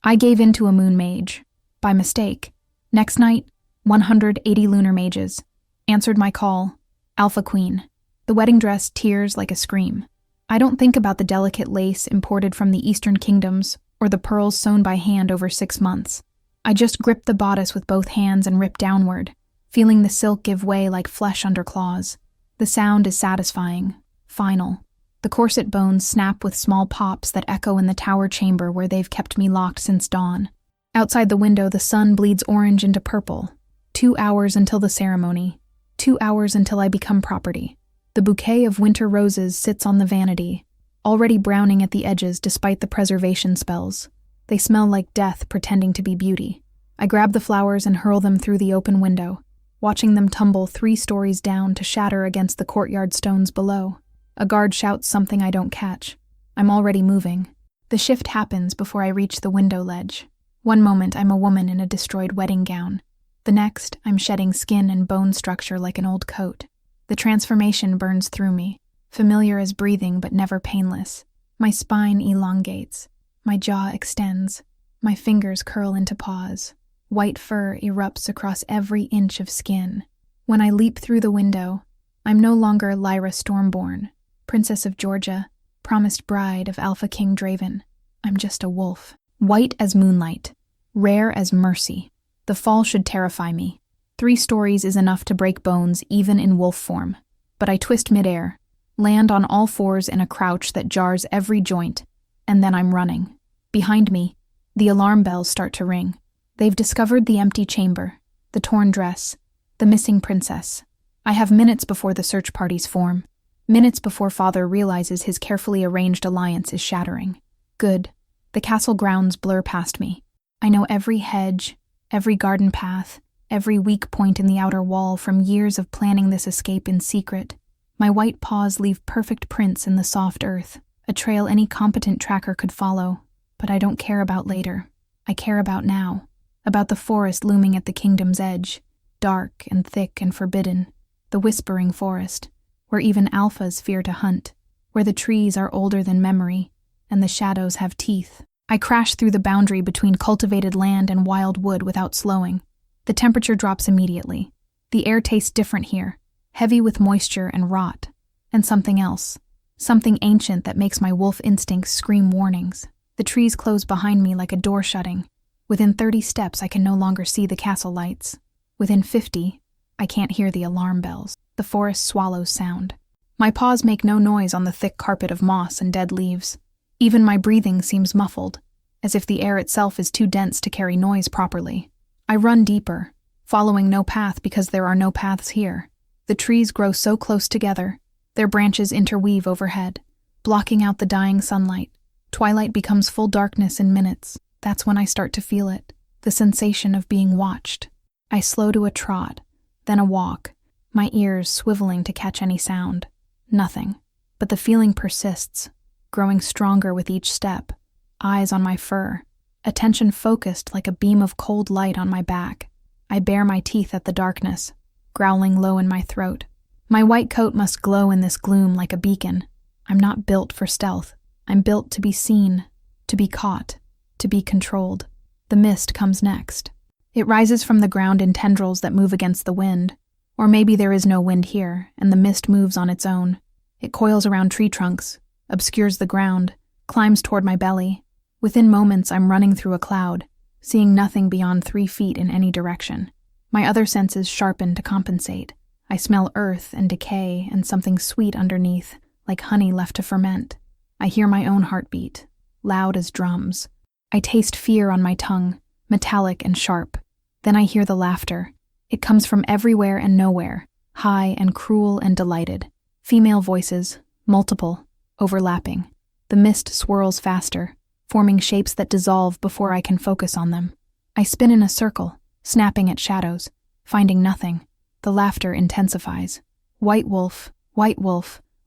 I gave in to a moon mage. By mistake. Next night, 180 lunar mages answered my call. Alpha Queen. The wedding dress tears like a scream. I don't think about the delicate lace imported from the Eastern Kingdoms or the pearls sewn by hand over 6 months. I just grip the bodice with both hands and rip downward, feeling the silk give way like flesh under claws. The sound is satisfying, final. The corset bones snap with small pops that echo in the tower chamber where they've kept me locked since dawn. Outside the window, the sun bleeds orange into purple. 2 hours until the ceremony. 2 hours until I become property. The bouquet of winter roses sits on the vanity, already browning at the edges despite the preservation spells. They smell like death pretending to be beauty. I grab the flowers and hurl them through the open window, watching them tumble 3 stories down to shatter against the courtyard stones below. A guard shouts something I don't catch. I'm already moving. The shift happens before I reach the window ledge. One moment I'm a woman in a destroyed wedding gown. The next, I'm shedding skin and bone structure like an old coat. The transformation burns through me, familiar as breathing but never painless. My spine elongates. My jaw extends. My fingers curl into paws. White fur erupts across every inch of skin. When I leap through the window, I'm no longer Lyra Stormborn, Princess of Georgia, promised bride of Alpha King Draven. I'm just a wolf. White as moonlight. Rare as mercy. The fall should terrify me. 3 stories is enough to break bones even in wolf form. But I twist midair, land on all fours in a crouch that jars every joint, and then I'm running. Behind me, the alarm bells start to ring. They've discovered the empty chamber, the torn dress, the missing princess. I have minutes before the search parties form. Minutes before Father realizes his carefully arranged alliance is shattering. Good. The castle grounds blur past me. I know every hedge, every garden path, every weak point in the outer wall from years of planning this escape in secret. My white paws leave perfect prints in the soft earth, a trail any competent tracker could follow. But I don't care about later. I care about now. About the forest looming at the kingdom's edge, dark and thick and forbidden. The whispering forest, where even alphas fear to hunt, where the trees are older than memory, and the shadows have teeth. I crash through the boundary between cultivated land and wild wood without slowing. The temperature drops immediately. The air tastes different here, heavy with moisture and rot. And something else. Something ancient that makes my wolf instincts scream warnings. The trees close behind me like a door shutting. Within 30 steps, I can no longer see the castle lights. Within 50, I can't hear the alarm bells. The forest swallows sound. My paws make no noise on the thick carpet of moss and dead leaves. Even my breathing seems muffled, as if the air itself is too dense to carry noise properly. I run deeper, following no path because there are no paths here. The trees grow so close together, their branches interweave overhead, blocking out the dying sunlight. Twilight becomes full darkness in minutes. That's when I start to feel it, the sensation of being watched. I slow to a trot, then a walk, my ears swiveling to catch any sound. Nothing, but the feeling persists, growing stronger with each step. Eyes on my fur, attention focused like a beam of cold light on my back. I bare my teeth at the darkness, growling low in my throat. My white coat must glow in this gloom like a beacon. I'm not built for stealth. I'm built to be seen, to be caught, to be controlled. The mist comes next. It rises from the ground in tendrils that move against the wind. Or maybe there is no wind here, and the mist moves on its own. It coils around tree trunks, obscures the ground, climbs toward my belly. Within moments, I'm running through a cloud, seeing nothing beyond 3 feet in any direction. My other senses sharpen to compensate. I smell earth and decay and something sweet underneath, like honey left to ferment. I hear my own heartbeat, loud as drums. I taste fear on my tongue, metallic and sharp. Then I hear the laughter. It comes from everywhere and nowhere, high and cruel and delighted. Female voices, multiple, overlapping. The mist swirls faster, forming shapes that dissolve before I can focus on them. I spin in a circle, snapping at shadows, finding nothing. The laughter intensifies. White wolf,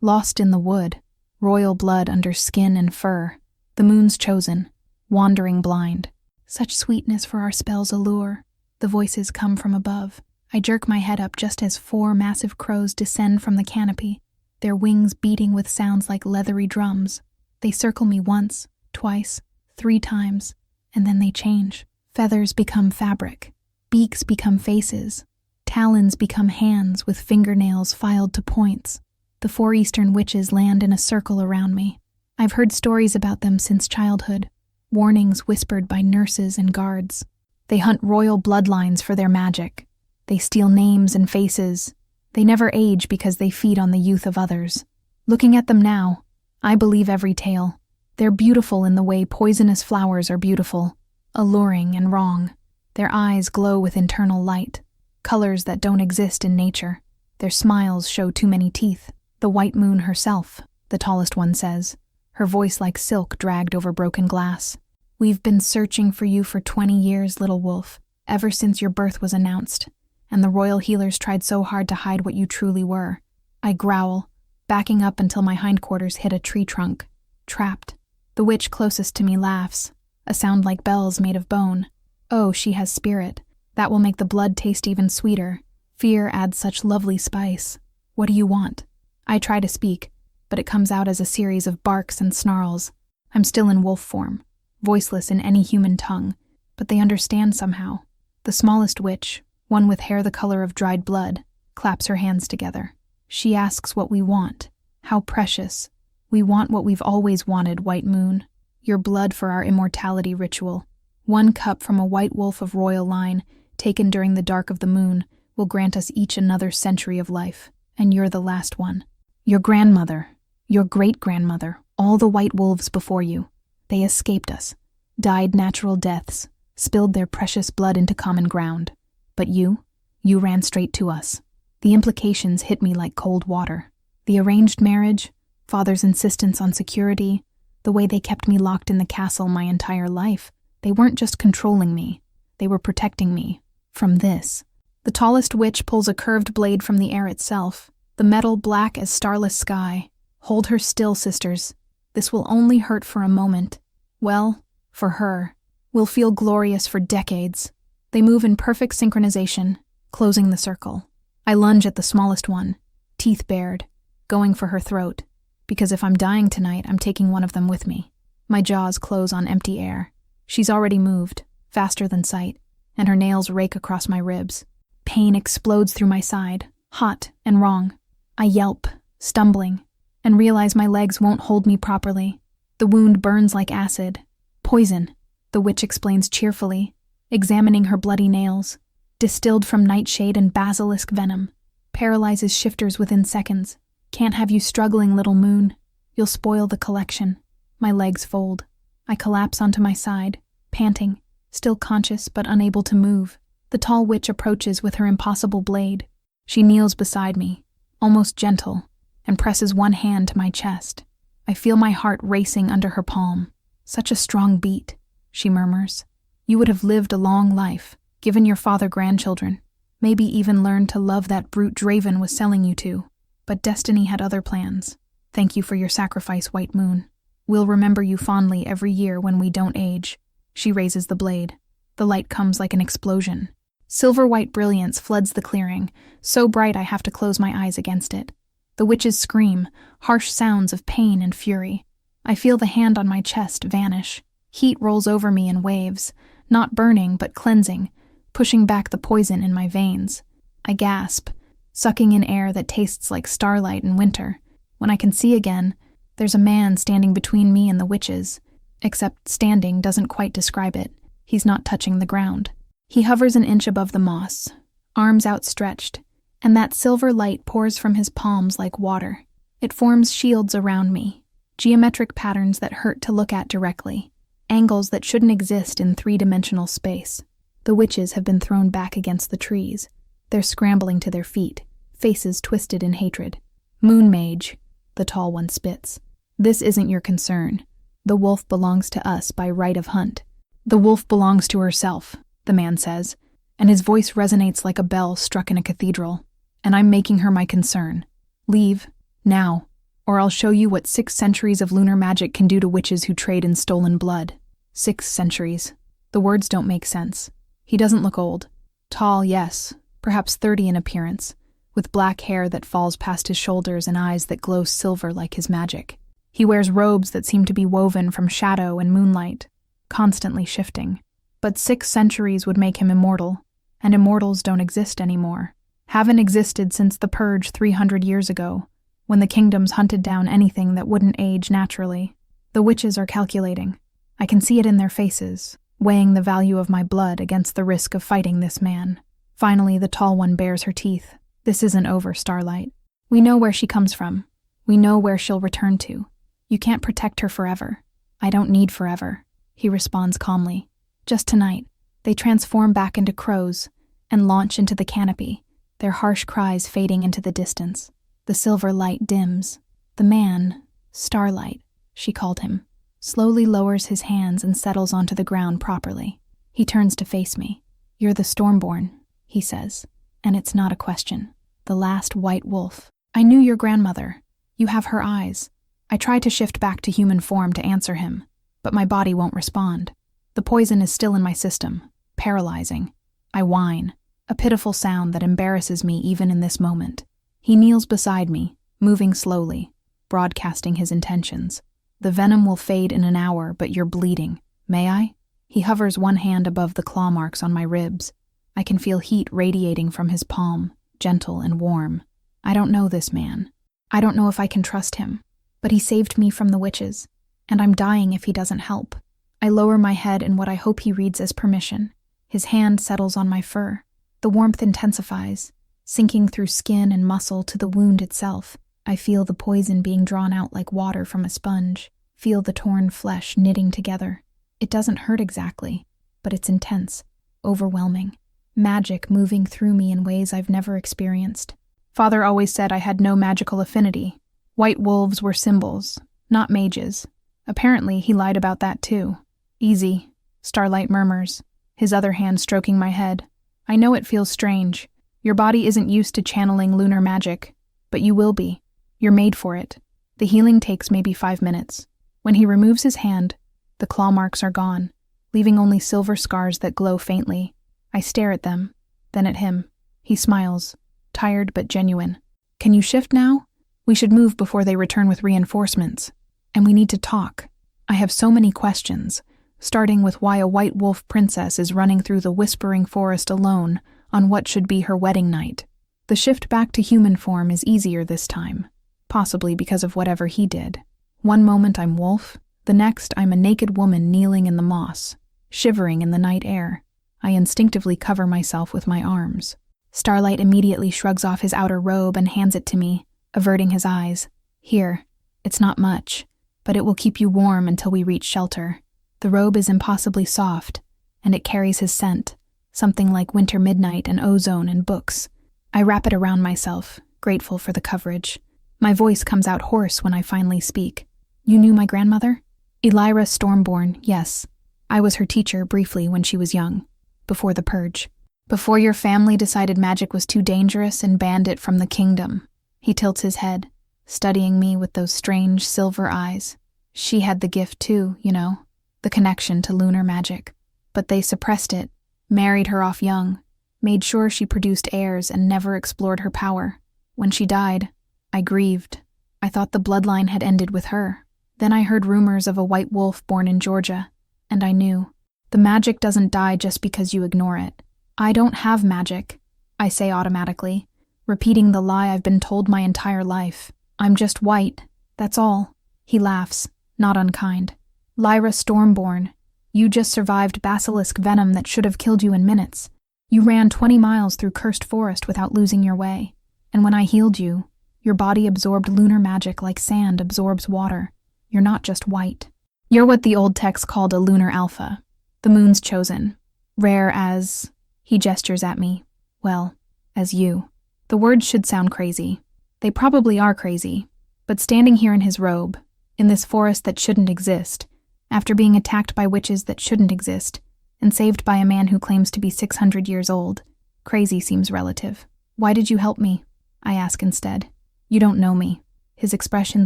lost in the wood, royal blood under skin and fur. The moon's chosen, wandering blind. Such sweetness for our spell's allure. The voices come from above. I jerk my head up just as 4 massive crows descend from the canopy, their wings beating with sounds like leathery drums. They circle me once, twice, 3 times, and then they change. Feathers become fabric, beaks become faces, talons become hands with fingernails filed to points. The 4 Eastern witches land in a circle around me. I've heard stories about them since childhood, warnings whispered by nurses and guards. They hunt royal bloodlines for their magic. They steal names and faces. They never age because they feed on the youth of others. Looking at them now, I believe every tale. They're beautiful in the way poisonous flowers are beautiful, alluring and wrong. Their eyes glow with internal light, colors that don't exist in nature. Their smiles show too many teeth. The white moon herself, the tallest one says, her voice like silk dragged over broken glass. We've been searching for you for 20 years, little wolf, ever since your birth was announced, and the royal healers tried so hard to hide what you truly were. I growl, backing up until my hindquarters hit a tree trunk. Trapped. The witch closest to me laughs, a sound like bells made of bone. Oh, she has spirit. That will make the blood taste even sweeter. Fear adds such lovely spice. What do you want? I try to speak, but it comes out as a series of barks and snarls. I'm still in wolf form, voiceless in any human tongue, but they understand somehow. The smallest witch, one with hair the color of dried blood, claps her hands together. She asks what we want. How precious. We want what we've always wanted, White Moon. Your blood for our immortality ritual. 1 cup from a white wolf of royal line, taken during the dark of the moon, will grant us each another century of life, and you're the last one. Your grandmother, your great-grandmother, all the white wolves before you. They escaped us, died natural deaths, spilled their precious blood into common ground. But you ran straight to us. The implications hit me like cold water. The arranged marriage, father's insistence on security, the way they kept me locked in the castle my entire life. They weren't just controlling me. They were protecting me. From this. The tallest witch pulls a curved blade from the air itself, the metal black as starless sky. Hold her still, sisters. This will only hurt for a moment. Well, for her, will feel glorious for decades. They move in perfect synchronization, closing the circle. I lunge at the smallest one, teeth bared, going for her throat. Because if I'm dying tonight, I'm taking one of them with me. My jaws close on empty air. She's already moved, faster than sight, and her nails rake across my ribs. Pain explodes through my side, hot and wrong. I yelp, stumbling, and realize my legs won't hold me properly. The wound burns like acid. Poison, the witch explains cheerfully, examining her bloody nails. Distilled from nightshade and basilisk venom. Paralyzes shifters within seconds. Can't have you struggling, little moon. You'll spoil the collection. My legs fold. I collapse onto my side, panting, still conscious but unable to move. The tall witch approaches with her impossible blade. She kneels beside me, almost gentle, and presses one hand to my chest. I feel my heart racing under her palm. Such a strong beat, she murmurs. You would have lived a long life, given your father grandchildren, maybe even learned to love that brute Draven was selling you to. But destiny had other plans. Thank you for your sacrifice, White Moon. We'll remember you fondly every year when we don't age. She raises the blade. The light comes like an explosion. Silver-white brilliance floods the clearing, so bright I have to close my eyes against it. The witches scream, harsh sounds of pain and fury. I feel the hand on my chest vanish. Heat rolls over me in waves, not burning but cleansing, pushing back the poison in my veins. I gasp, sucking in air that tastes like starlight in winter. When I can see again, there's a man standing between me and the witches. Except standing doesn't quite describe it. He's not touching the ground. He hovers an inch above the moss, arms outstretched, and that silver light pours from his palms like water. It forms shields around me, geometric patterns that hurt to look at directly, angles that shouldn't exist in 3-dimensional space. The witches have been thrown back against the trees. They're scrambling to their feet, faces twisted in hatred. Moon Mage, the tall one spits. This isn't your concern. The wolf belongs to us by right of hunt. The wolf belongs to herself, the man says, and his voice resonates like a bell struck in a cathedral. And I'm making her my concern. Leave, now, or I'll show you what 6 centuries of lunar magic can do to witches who trade in stolen blood. 6 centuries. The words don't make sense. He doesn't look old. Tall, yes, perhaps 30 in appearance, with black hair that falls past his shoulders and eyes that glow silver like his magic. He wears robes that seem to be woven from shadow and moonlight. constantly shifting. But 6 centuries would make him immortal, and immortals don't exist anymore. Haven't existed since the Purge 300 years ago, when the kingdoms hunted down anything that wouldn't age naturally. The witches are calculating. I can see it in their faces, weighing the value of my blood against the risk of fighting this man. Finally, the tall one bares her teeth. This isn't over, Starlight. We know where she comes from. We know where she'll return to. You can't protect her forever. I don't need forever, he responds calmly. Just tonight, they transform back into crows and launch into the canopy, their harsh cries fading into the distance. The silver light dims. The man, Starlight, she called him, slowly lowers his hands and settles onto the ground properly. He turns to face me. You're the Stormborn, he says, and it's not a question. The last white wolf. I knew your grandmother. You have her eyes. I try to shift back to human form to answer him, but my body won't respond. The poison is still in my system, paralyzing. I whine, a pitiful sound that embarrasses me even in this moment. He kneels beside me, moving slowly, broadcasting his intentions. The venom will fade in an hour, but you're bleeding. May I? He hovers one hand above the claw marks on my ribs. I can feel heat radiating from his palm, gentle and warm. I don't know this man. I don't know if I can trust him, but he saved me from the witches, and I'm dying if he doesn't help. I lower my head in what I hope he reads as permission. His hand settles on my fur. The warmth intensifies, sinking through skin and muscle to the wound itself. I feel the poison being drawn out like water from a sponge, feel the torn flesh knitting together. It doesn't hurt exactly, but it's intense, overwhelming. Magic moving through me in ways I've never experienced. Father always said I had no magical affinity. White wolves were symbols, not mages. Apparently, he lied about that too. Easy, Starlight murmurs, his other hand stroking my head. I know it feels strange. Your body isn't used to channeling lunar magic, but you will be. You're made for it. The healing takes maybe 5 minutes. When he removes his hand, the claw marks are gone, leaving only silver scars that glow faintly. I stare at them, then at him. He smiles, tired but genuine. Can you shift now? We should move before they return with reinforcements. And we need to talk. I have so many questions, starting with why a white wolf princess is running through the whispering forest alone on what should be her wedding night. The shift back to human form is easier this time, possibly because of whatever he did. One moment I'm wolf, the next I'm a naked woman kneeling in the moss, shivering in the night air. I instinctively cover myself with my arms. Starlight immediately shrugs off his outer robe and hands it to me, averting his eyes. Here, it's not much, but it will keep you warm until we reach shelter. The robe is impossibly soft, and it carries his scent, something like winter midnight and ozone and books. I wrap it around myself, grateful for the coverage. My voice comes out hoarse when I finally speak. You knew my grandmother? Elira Stormborn, yes. I was her teacher briefly when she was young, before the Purge. Before your family decided magic was too dangerous and banned it from the kingdom. He tilts his head, studying me with those strange silver eyes. She had the gift too, you know, the connection to lunar magic. But they suppressed it, married her off young, made sure she produced heirs and never explored her power. When she died, I grieved. I thought the bloodline had ended with her. Then I heard rumors of a white wolf born in Georgia, and I knew. The magic doesn't die just because you ignore it. I don't have magic, I say automatically, repeating the lie I've been told my entire life. I'm just white, that's all. He laughs, not unkind. Lyra Stormborn, you just survived basilisk venom that should have killed you in minutes. You ran 20 miles through cursed forest without losing your way. And when I healed you, your body absorbed lunar magic like sand absorbs water. You're not just white. You're what the old text called a lunar alpha, the moon's chosen. Rare as... He gestures at me. Well, as you. The words should sound crazy. They probably are crazy. But standing here in his robe, in this forest that shouldn't exist, after being attacked by witches that shouldn't exist, and saved by a man who claims to be 600 years old, crazy seems relative. Why did you help me? I ask instead. You don't know me. His expression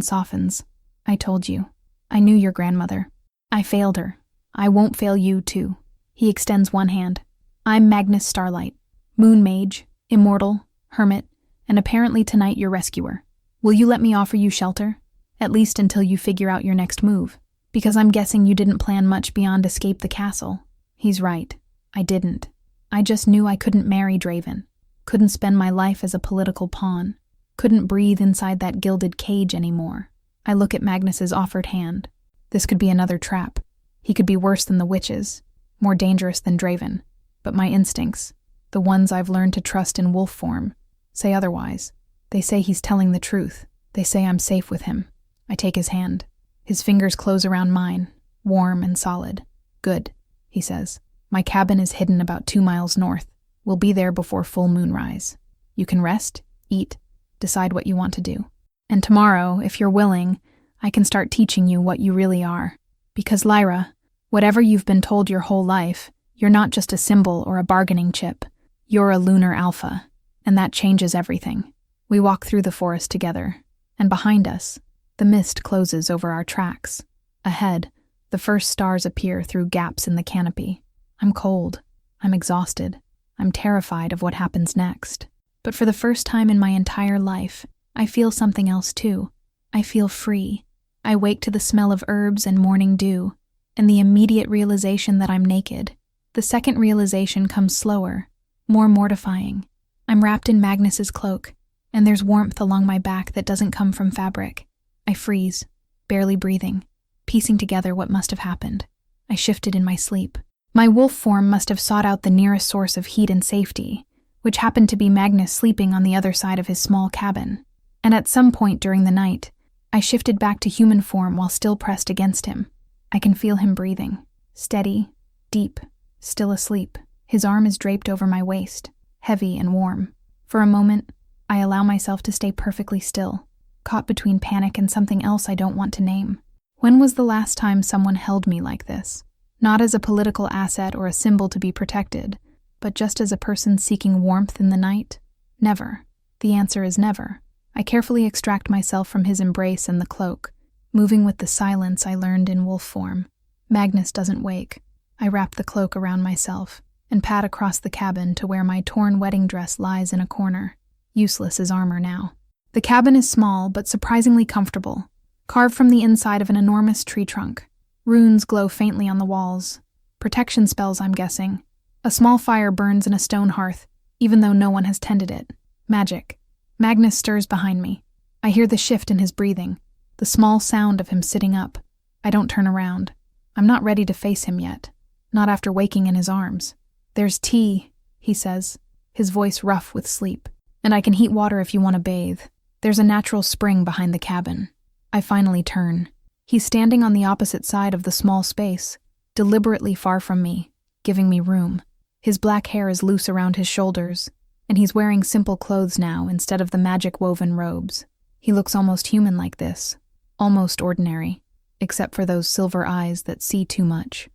softens. I told you. I knew your grandmother. I failed her. I won't fail you, too. He extends one hand. I'm Magnus Starlight, Moon Mage, Immortal, Hermit, and apparently tonight your rescuer. Will you let me offer you shelter? At least until you figure out your next move. Because I'm guessing you didn't plan much beyond escape the castle. He's right. I didn't. I just knew I couldn't marry Draven. Couldn't spend my life as a political pawn. Couldn't breathe inside that gilded cage anymore. I look at Magnus's offered hand. This could be another trap. He could be worse than the witches, more dangerous than Draven. But my instincts, the ones I've learned to trust in wolf form, say otherwise. They say he's telling the truth. They say I'm safe with him. I take his hand. His fingers close around mine, warm and solid. Good, he says. My cabin is hidden about 2 miles north. We'll be there before full moonrise. You can rest, eat, decide what you want to do. And tomorrow, if you're willing, I can start teaching you what you really are. Because Lyra, whatever you've been told your whole life, you're not just a symbol or a bargaining chip. You're a lunar alpha, and that changes everything. We walk through the forest together, and behind us, the mist closes over our tracks. Ahead, the first stars appear through gaps in the canopy. I'm cold. I'm exhausted. I'm terrified of what happens next. But for the first time in my entire life, I feel something else too. I feel free. I wake to the smell of herbs and morning dew, and the immediate realization that I'm naked. The second realization comes slower, more mortifying. I'm wrapped in Magnus's cloak, and there's warmth along my back that doesn't come from fabric. I freeze, barely breathing, piecing together what must have happened. I shifted in my sleep. My wolf form must have sought out the nearest source of heat and safety, which happened to be Magnus sleeping on the other side of his small cabin. And at some point during the night, I shifted back to human form while still pressed against him. I can feel him breathing, steady, deep, still asleep. His arm is draped over my waist, heavy and warm. For a moment, I allow myself to stay perfectly still, caught between panic and something else I don't want to name. When was the last time someone held me like this? Not as a political asset or a symbol to be protected, but just as a person seeking warmth in the night? Never. The answer is never. I carefully extract myself from his embrace and the cloak, moving with the silence I learned in wolf form. Magnus doesn't wake. I wrap the cloak around myself and pad across the cabin to where my torn wedding dress lies in a corner, useless as armor now. The cabin is small but surprisingly comfortable, carved from the inside of an enormous tree trunk. Runes glow faintly on the walls. Protection spells, I'm guessing. A small fire burns in a stone hearth, even though no one has tended it. Magic. Magnus stirs behind me. I hear the shift in his breathing, the small sound of him sitting up. I don't turn around. I'm not ready to face him yet, not after waking in his arms. There's tea, he says, his voice rough with sleep. And I can heat water if you want to bathe. There's a natural spring behind the cabin. I finally turn. He's standing on the opposite side of the small space, deliberately far from me, giving me room. His black hair is loose around his shoulders, and he's wearing simple clothes now instead of the magic-woven robes. He looks almost human like this, almost ordinary, except for those silver eyes that see too much.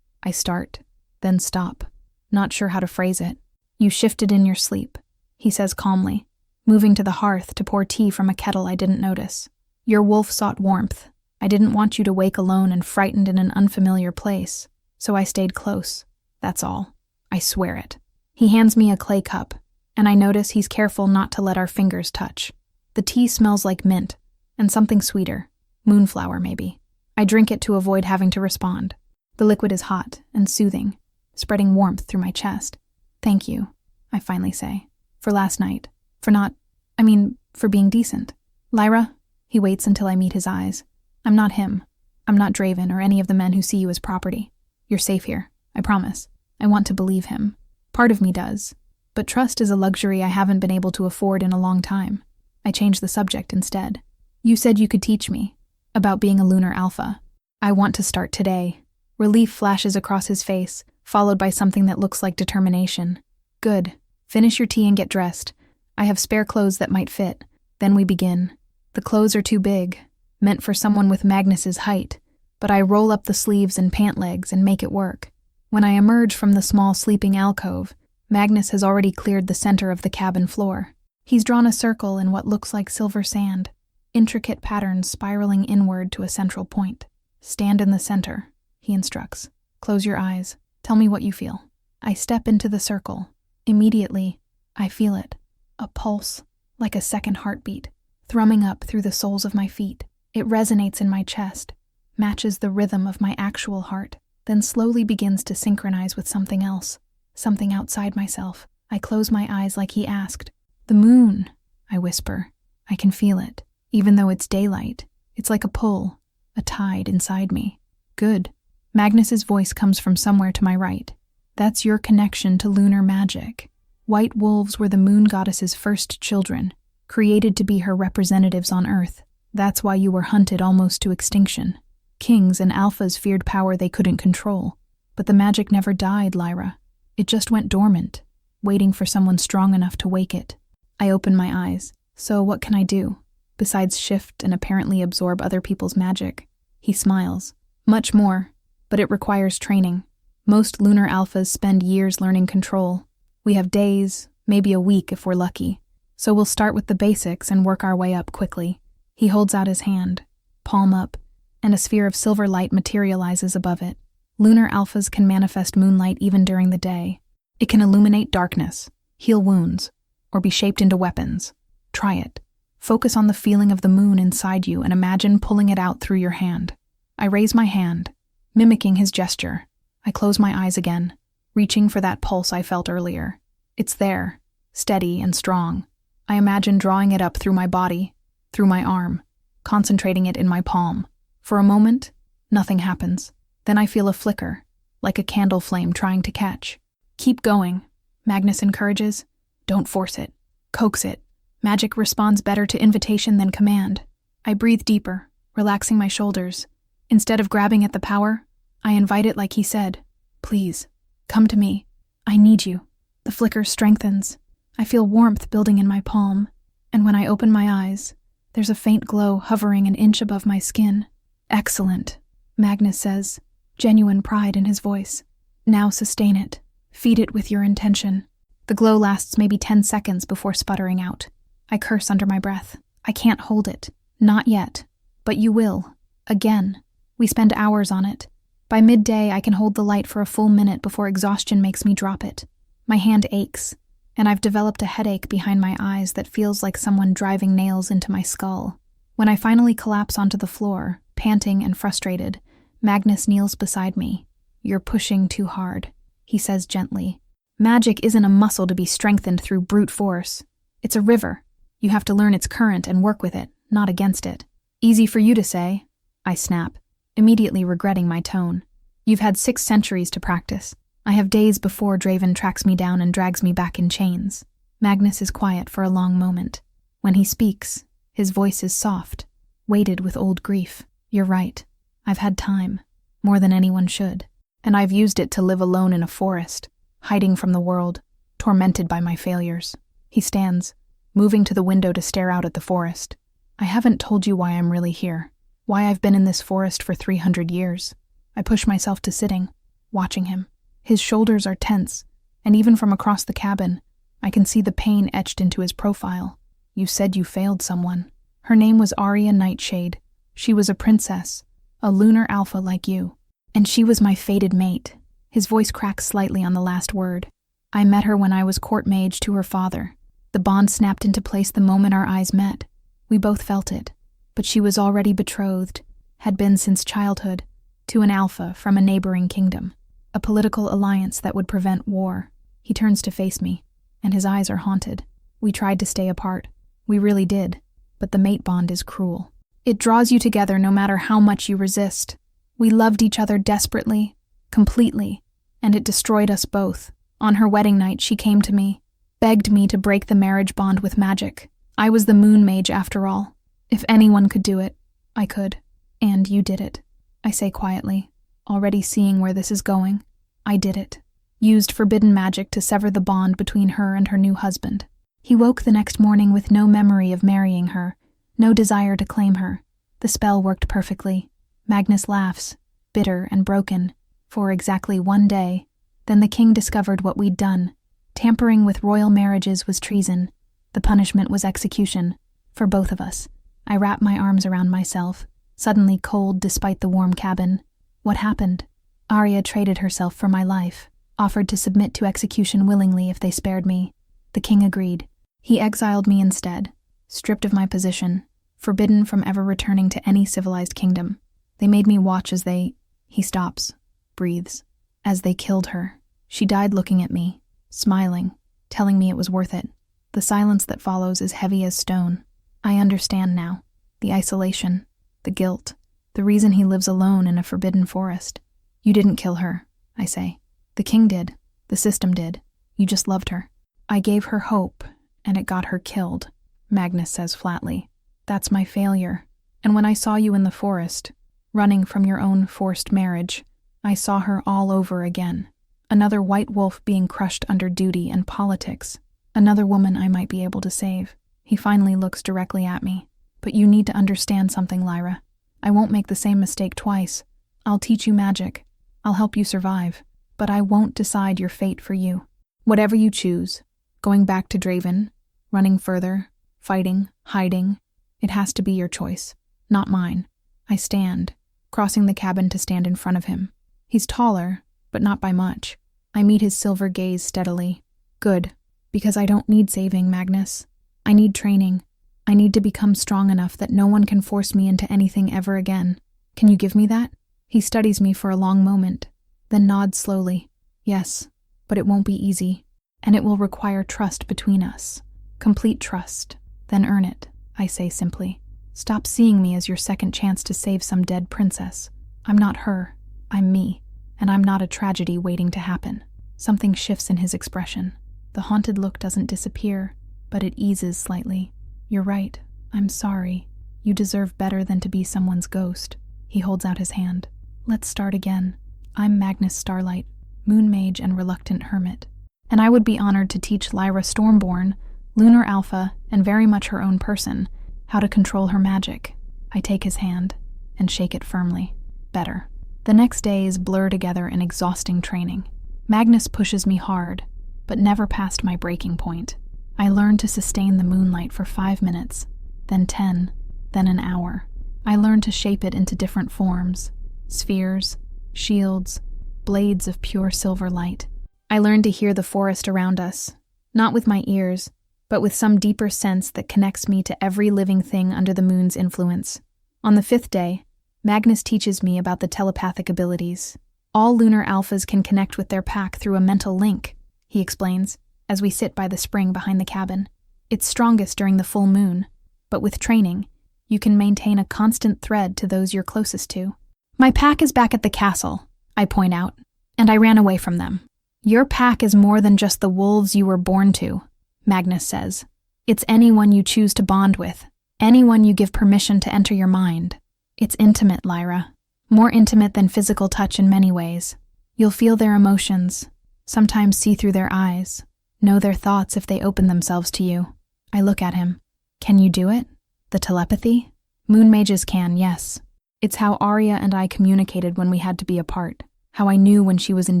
I start, then stop, not sure how to phrase it. You shifted in your sleep, he says calmly, moving to the hearth to pour tea from a kettle I didn't notice. Your wolf sought warmth. I didn't want you to wake alone and frightened in an unfamiliar place, so I stayed close. That's all. I swear it. He hands me a clay cup, and I notice he's careful not to let our fingers touch. The tea smells like mint, and something sweeter. Moonflower, maybe. I drink it to avoid having to respond. The liquid is hot and soothing, spreading warmth through my chest. Thank you, I finally say, for last night. For being decent. Lyra? He waits until I meet his eyes. I'm not him. I'm not Draven or any of the men who see you as property. You're safe here, I promise. I want to believe him. Part of me does. But trust is a luxury I haven't been able to afford in a long time. I change the subject instead. You said you could teach me about being a lunar alpha. I want to start today. Relief flashes across his face, followed by something that looks like determination. Good. Finish your tea and get dressed. I have spare clothes that might fit. Then we begin. The clothes are too big, meant for someone with Magnus's height, but I roll up the sleeves and pant legs and make it work. When I emerge from the small sleeping alcove, Magnus has already cleared the center of the cabin floor. He's drawn a circle in what looks like silver sand, intricate patterns spiraling inward to a central point. Stand in the center, he instructs. Close your eyes. Tell me what you feel. I step into the circle. Immediately, I feel it. A pulse, like a second heartbeat, thrumming up through the soles of my feet. It resonates in my chest. matches the rhythm of my actual heart, then slowly begins to synchronize with something else, something outside myself. I close my eyes like he asked. "The moon," I whisper. I can feel it, even though it's daylight. It's like a pull, a tide inside me. "Good." Magnus's voice comes from somewhere to my right. "That's your connection to lunar magic. White wolves were the moon goddess's first children, created to be her representatives on Earth. That's why you were hunted almost to extinction. Kings and alphas feared power they couldn't control. But the magic never died, Lyra. It just went dormant, waiting for someone strong enough to wake it." I open my eyes. "So what can I do, besides shift and apparently absorb other people's magic?" He smiles. "Much more, but it requires training. Most lunar alphas spend years learning control. We have days, maybe a week if we're lucky. So we'll start with the basics and work our way up quickly." He holds out his hand, palm up, and a sphere of silver light materializes above it. Lunar alphas can manifest moonlight even during the day. It can illuminate darkness, heal wounds, or be shaped into weapons. Try it. Focus on the feeling of the moon inside you and imagine pulling it out through your hand. I raise my hand, mimicking his gesture. I close my eyes again, reaching for that pulse I felt earlier. It's there, steady and strong. I imagine drawing it up through my body, through my arm, concentrating it in my palm. For a moment, nothing happens. Then I feel a flicker, like a candle flame trying to catch. "Keep going," Magnus encourages. "Don't force it. Coax it. Magic responds better to invitation than command." I breathe deeper, relaxing my shoulders. Instead of grabbing at the power, I invite it like he said. "Please, come to me. I need you." The flicker strengthens. I feel warmth building in my palm, and when I open my eyes, there's a faint glow hovering an inch above my skin. "Excellent," Magnus says, genuine pride in his voice. "Now sustain it. Feed it with your intention." The glow lasts maybe 10 seconds before sputtering out. I curse under my breath. I can't hold it. Not yet. But you will. Again. We spend hours on it. By midday, I can hold the light for a full minute before exhaustion makes me drop it. My hand aches, and I've developed a headache behind my eyes that feels like someone driving nails into my skull. When I finally collapse onto the floor, panting and frustrated, Magnus kneels beside me. "You're pushing too hard," he says gently. "Magic isn't a muscle to be strengthened through brute force. It's a river. You have to learn its current and work with it, not against it." "Easy for you to say," I snap, immediately regretting my tone. "You've had 6 centuries to practice. I have days before Draven tracks me down and drags me back in chains." Magnus is quiet for a long moment. When he speaks, his voice is soft, weighted with old grief. "You're right. I've had time, more than anyone should. And I've used it to live alone in a forest, hiding from the world, tormented by my failures." He stands, moving to the window to stare out at the forest. "I haven't told you why I'm really here, why I've been in this forest for 300 years. I push myself to sitting, watching him. His shoulders are tense, and even from across the cabin, I can see the pain etched into his profile. "You said you failed someone. Her name was Arya Nightshade. She was a princess, a lunar alpha like you. And she was my fated mate." His voice cracks slightly on the last word. "I met her when I was court mage to her father. The bond snapped into place the moment our eyes met. We both felt it. But she was already betrothed, had been since childhood, to an alpha from a neighboring kingdom. A political alliance that would prevent war." He turns to face me, and his eyes are haunted. "We tried to stay apart. We really did. But the mate bond is cruel. It draws you together no matter how much you resist. We loved each other desperately, completely, and it destroyed us both. On her wedding night, she came to me, begged me to break the marriage bond with magic. I was the moon mage after all. If anyone could do it, I could. And you did it," I say quietly, already seeing where this is going. "I did it. Used forbidden magic to sever the bond between her and her new husband. He woke the next morning with no memory of marrying her, no desire to claim her. The spell worked perfectly." Magnus laughs, bitter and broken, for exactly 1 day. "Then the king discovered what we'd done. Tampering with royal marriages was treason. The punishment was execution, for both of us." I wrap my arms around myself, suddenly cold despite the warm cabin. "What happened?" "Arya traded herself for my life, offered to submit to execution willingly if they spared me. The king agreed. He exiled me instead, stripped of my position, forbidden from ever returning to any civilized kingdom. They made me watch as they— He stops, breathes. As they killed her. She died looking at me, smiling, telling me it was worth it. The silence that follows is heavy as stone. I understand now. The isolation, the guilt, the reason he lives alone in a forbidden forest. You didn't kill her, I say. The king did. The system did. You just loved her. I gave her hope, and it got her killed, Magnus says flatly. That's my failure. And when I saw you in the forest, running from your own forced marriage, I saw her all over again. Another white wolf being crushed under duty and politics. Another woman I might be able to save. He finally looks directly at me. But you need to understand something, Lyra. I won't make the same mistake twice. I'll teach you magic. I'll help you survive. But I won't decide your fate for you. Whatever you choose, going back to Draven, running further, fighting, hiding, it has to be your choice, not mine. I stand, crossing the cabin to stand in front of him. He's taller, but not by much. I meet his silver gaze steadily. Good, because I don't need saving, Magnus. I need training. I need to become strong enough that no one can force me into anything ever again. Can you give me that? He studies me for a long moment, then nods slowly. Yes, but it won't be easy, and it will require trust between us. Complete trust, then earn it, I say simply. Stop seeing me as your second chance to save some dead princess. I'm not her, I'm me, and I'm not a tragedy waiting to happen. Something shifts in his expression. The haunted look doesn't disappear, but it eases slightly. You're right, I'm sorry. You deserve better than to be someone's ghost. He holds out his hand. Let's start again. I'm Magnus Starlight, Moon Mage and Reluctant Hermit, and I would be honored to teach Lyra Stormborn, Lunar Alpha, and very much her own person, how to control her magic. I take his hand and shake it firmly. Better. The next days blur together in exhausting training. Magnus pushes me hard, but never past my breaking point. I learn to sustain the moonlight for 5 minutes, then 10, then an hour. I learn to shape it into different forms, spheres, shields, blades of pure silver light. I learn to hear the forest around us, not with my ears, but with some deeper sense that connects me to every living thing under the moon's influence. On the 5th day, Magnus teaches me about the telepathic abilities. All lunar alphas can connect with their pack through a mental link, he explains, as we sit by the spring behind the cabin. It's strongest during the full moon, but with training, you can maintain a constant thread to those you're closest to. My pack is back at the castle, I point out, and I ran away from them. Your pack is more than just the wolves you were born to, Magnus says. It's anyone you choose to bond with, anyone you give permission to enter your mind. It's intimate, Lyra. More intimate than physical touch in many ways. You'll feel their emotions, sometimes see through their eyes, know their thoughts if they open themselves to you. I look at him. Can you do it? The telepathy? Moon mages can, yes. It's how Arya and I communicated when we had to be apart, how I knew when she was in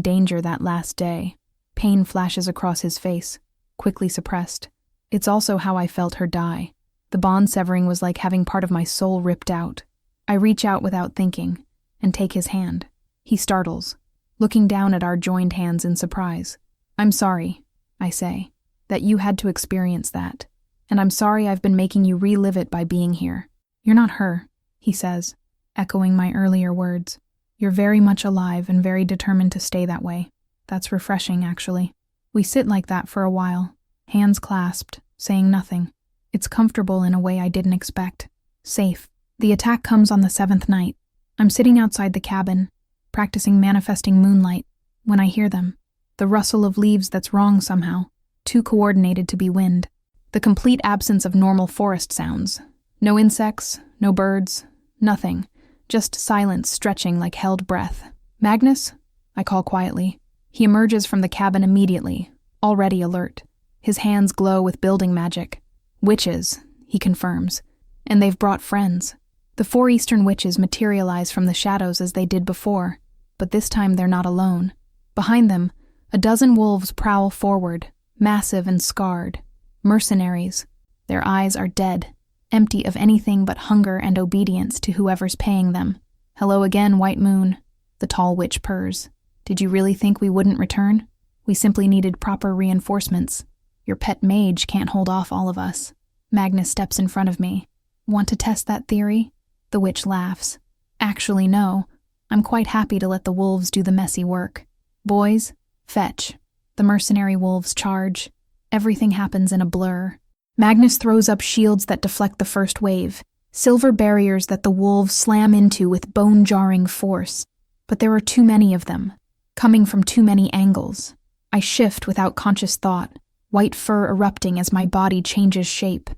danger that last day. Pain flashes across his face, quickly suppressed. It's also how I felt her die. The bond severing was like having part of my soul ripped out. I reach out without thinking, and take his hand. He startles, looking down at our joined hands in surprise. I'm sorry, I say, that you had to experience that, and I'm sorry I've been making you relive it by being here. You're not her, he says, echoing my earlier words. You're very much alive and very determined to stay that way. That's refreshing, actually. We sit like that for a while, hands clasped, saying nothing. It's comfortable in a way I didn't expect. Safe. The attack comes on the 7th night. I'm sitting outside the cabin, practicing manifesting moonlight, when I hear them. The rustle of leaves that's wrong somehow, too coordinated to be wind. The complete absence of normal forest sounds. No insects, no birds, nothing. Just silence stretching like held breath. Magnus? I call quietly. He emerges from the cabin immediately, already alert. His hands glow with building magic. Witches, he confirms. And they've brought friends. The 4 eastern witches materialize from the shadows as they did before, but this time they're not alone. Behind them, a dozen wolves prowl forward, massive and scarred. Mercenaries. Their eyes are dead, empty of anything but hunger and obedience to whoever's paying them. Hello again, White Moon, the tall witch purrs. Did you really think we wouldn't return? We simply needed proper reinforcements. Your pet mage can't hold off all of us. Magnus steps in front of me. Want to test that theory? The witch laughs. Actually, no. I'm quite happy to let the wolves do the messy work. Boys, fetch. The mercenary wolves charge. Everything happens in a blur. Magnus throws up shields that deflect the first wave, silver barriers that the wolves slam into with bone-jarring force. But there are too many of them, coming from too many angles. I shift without conscious thought, white fur erupting as my body changes shape.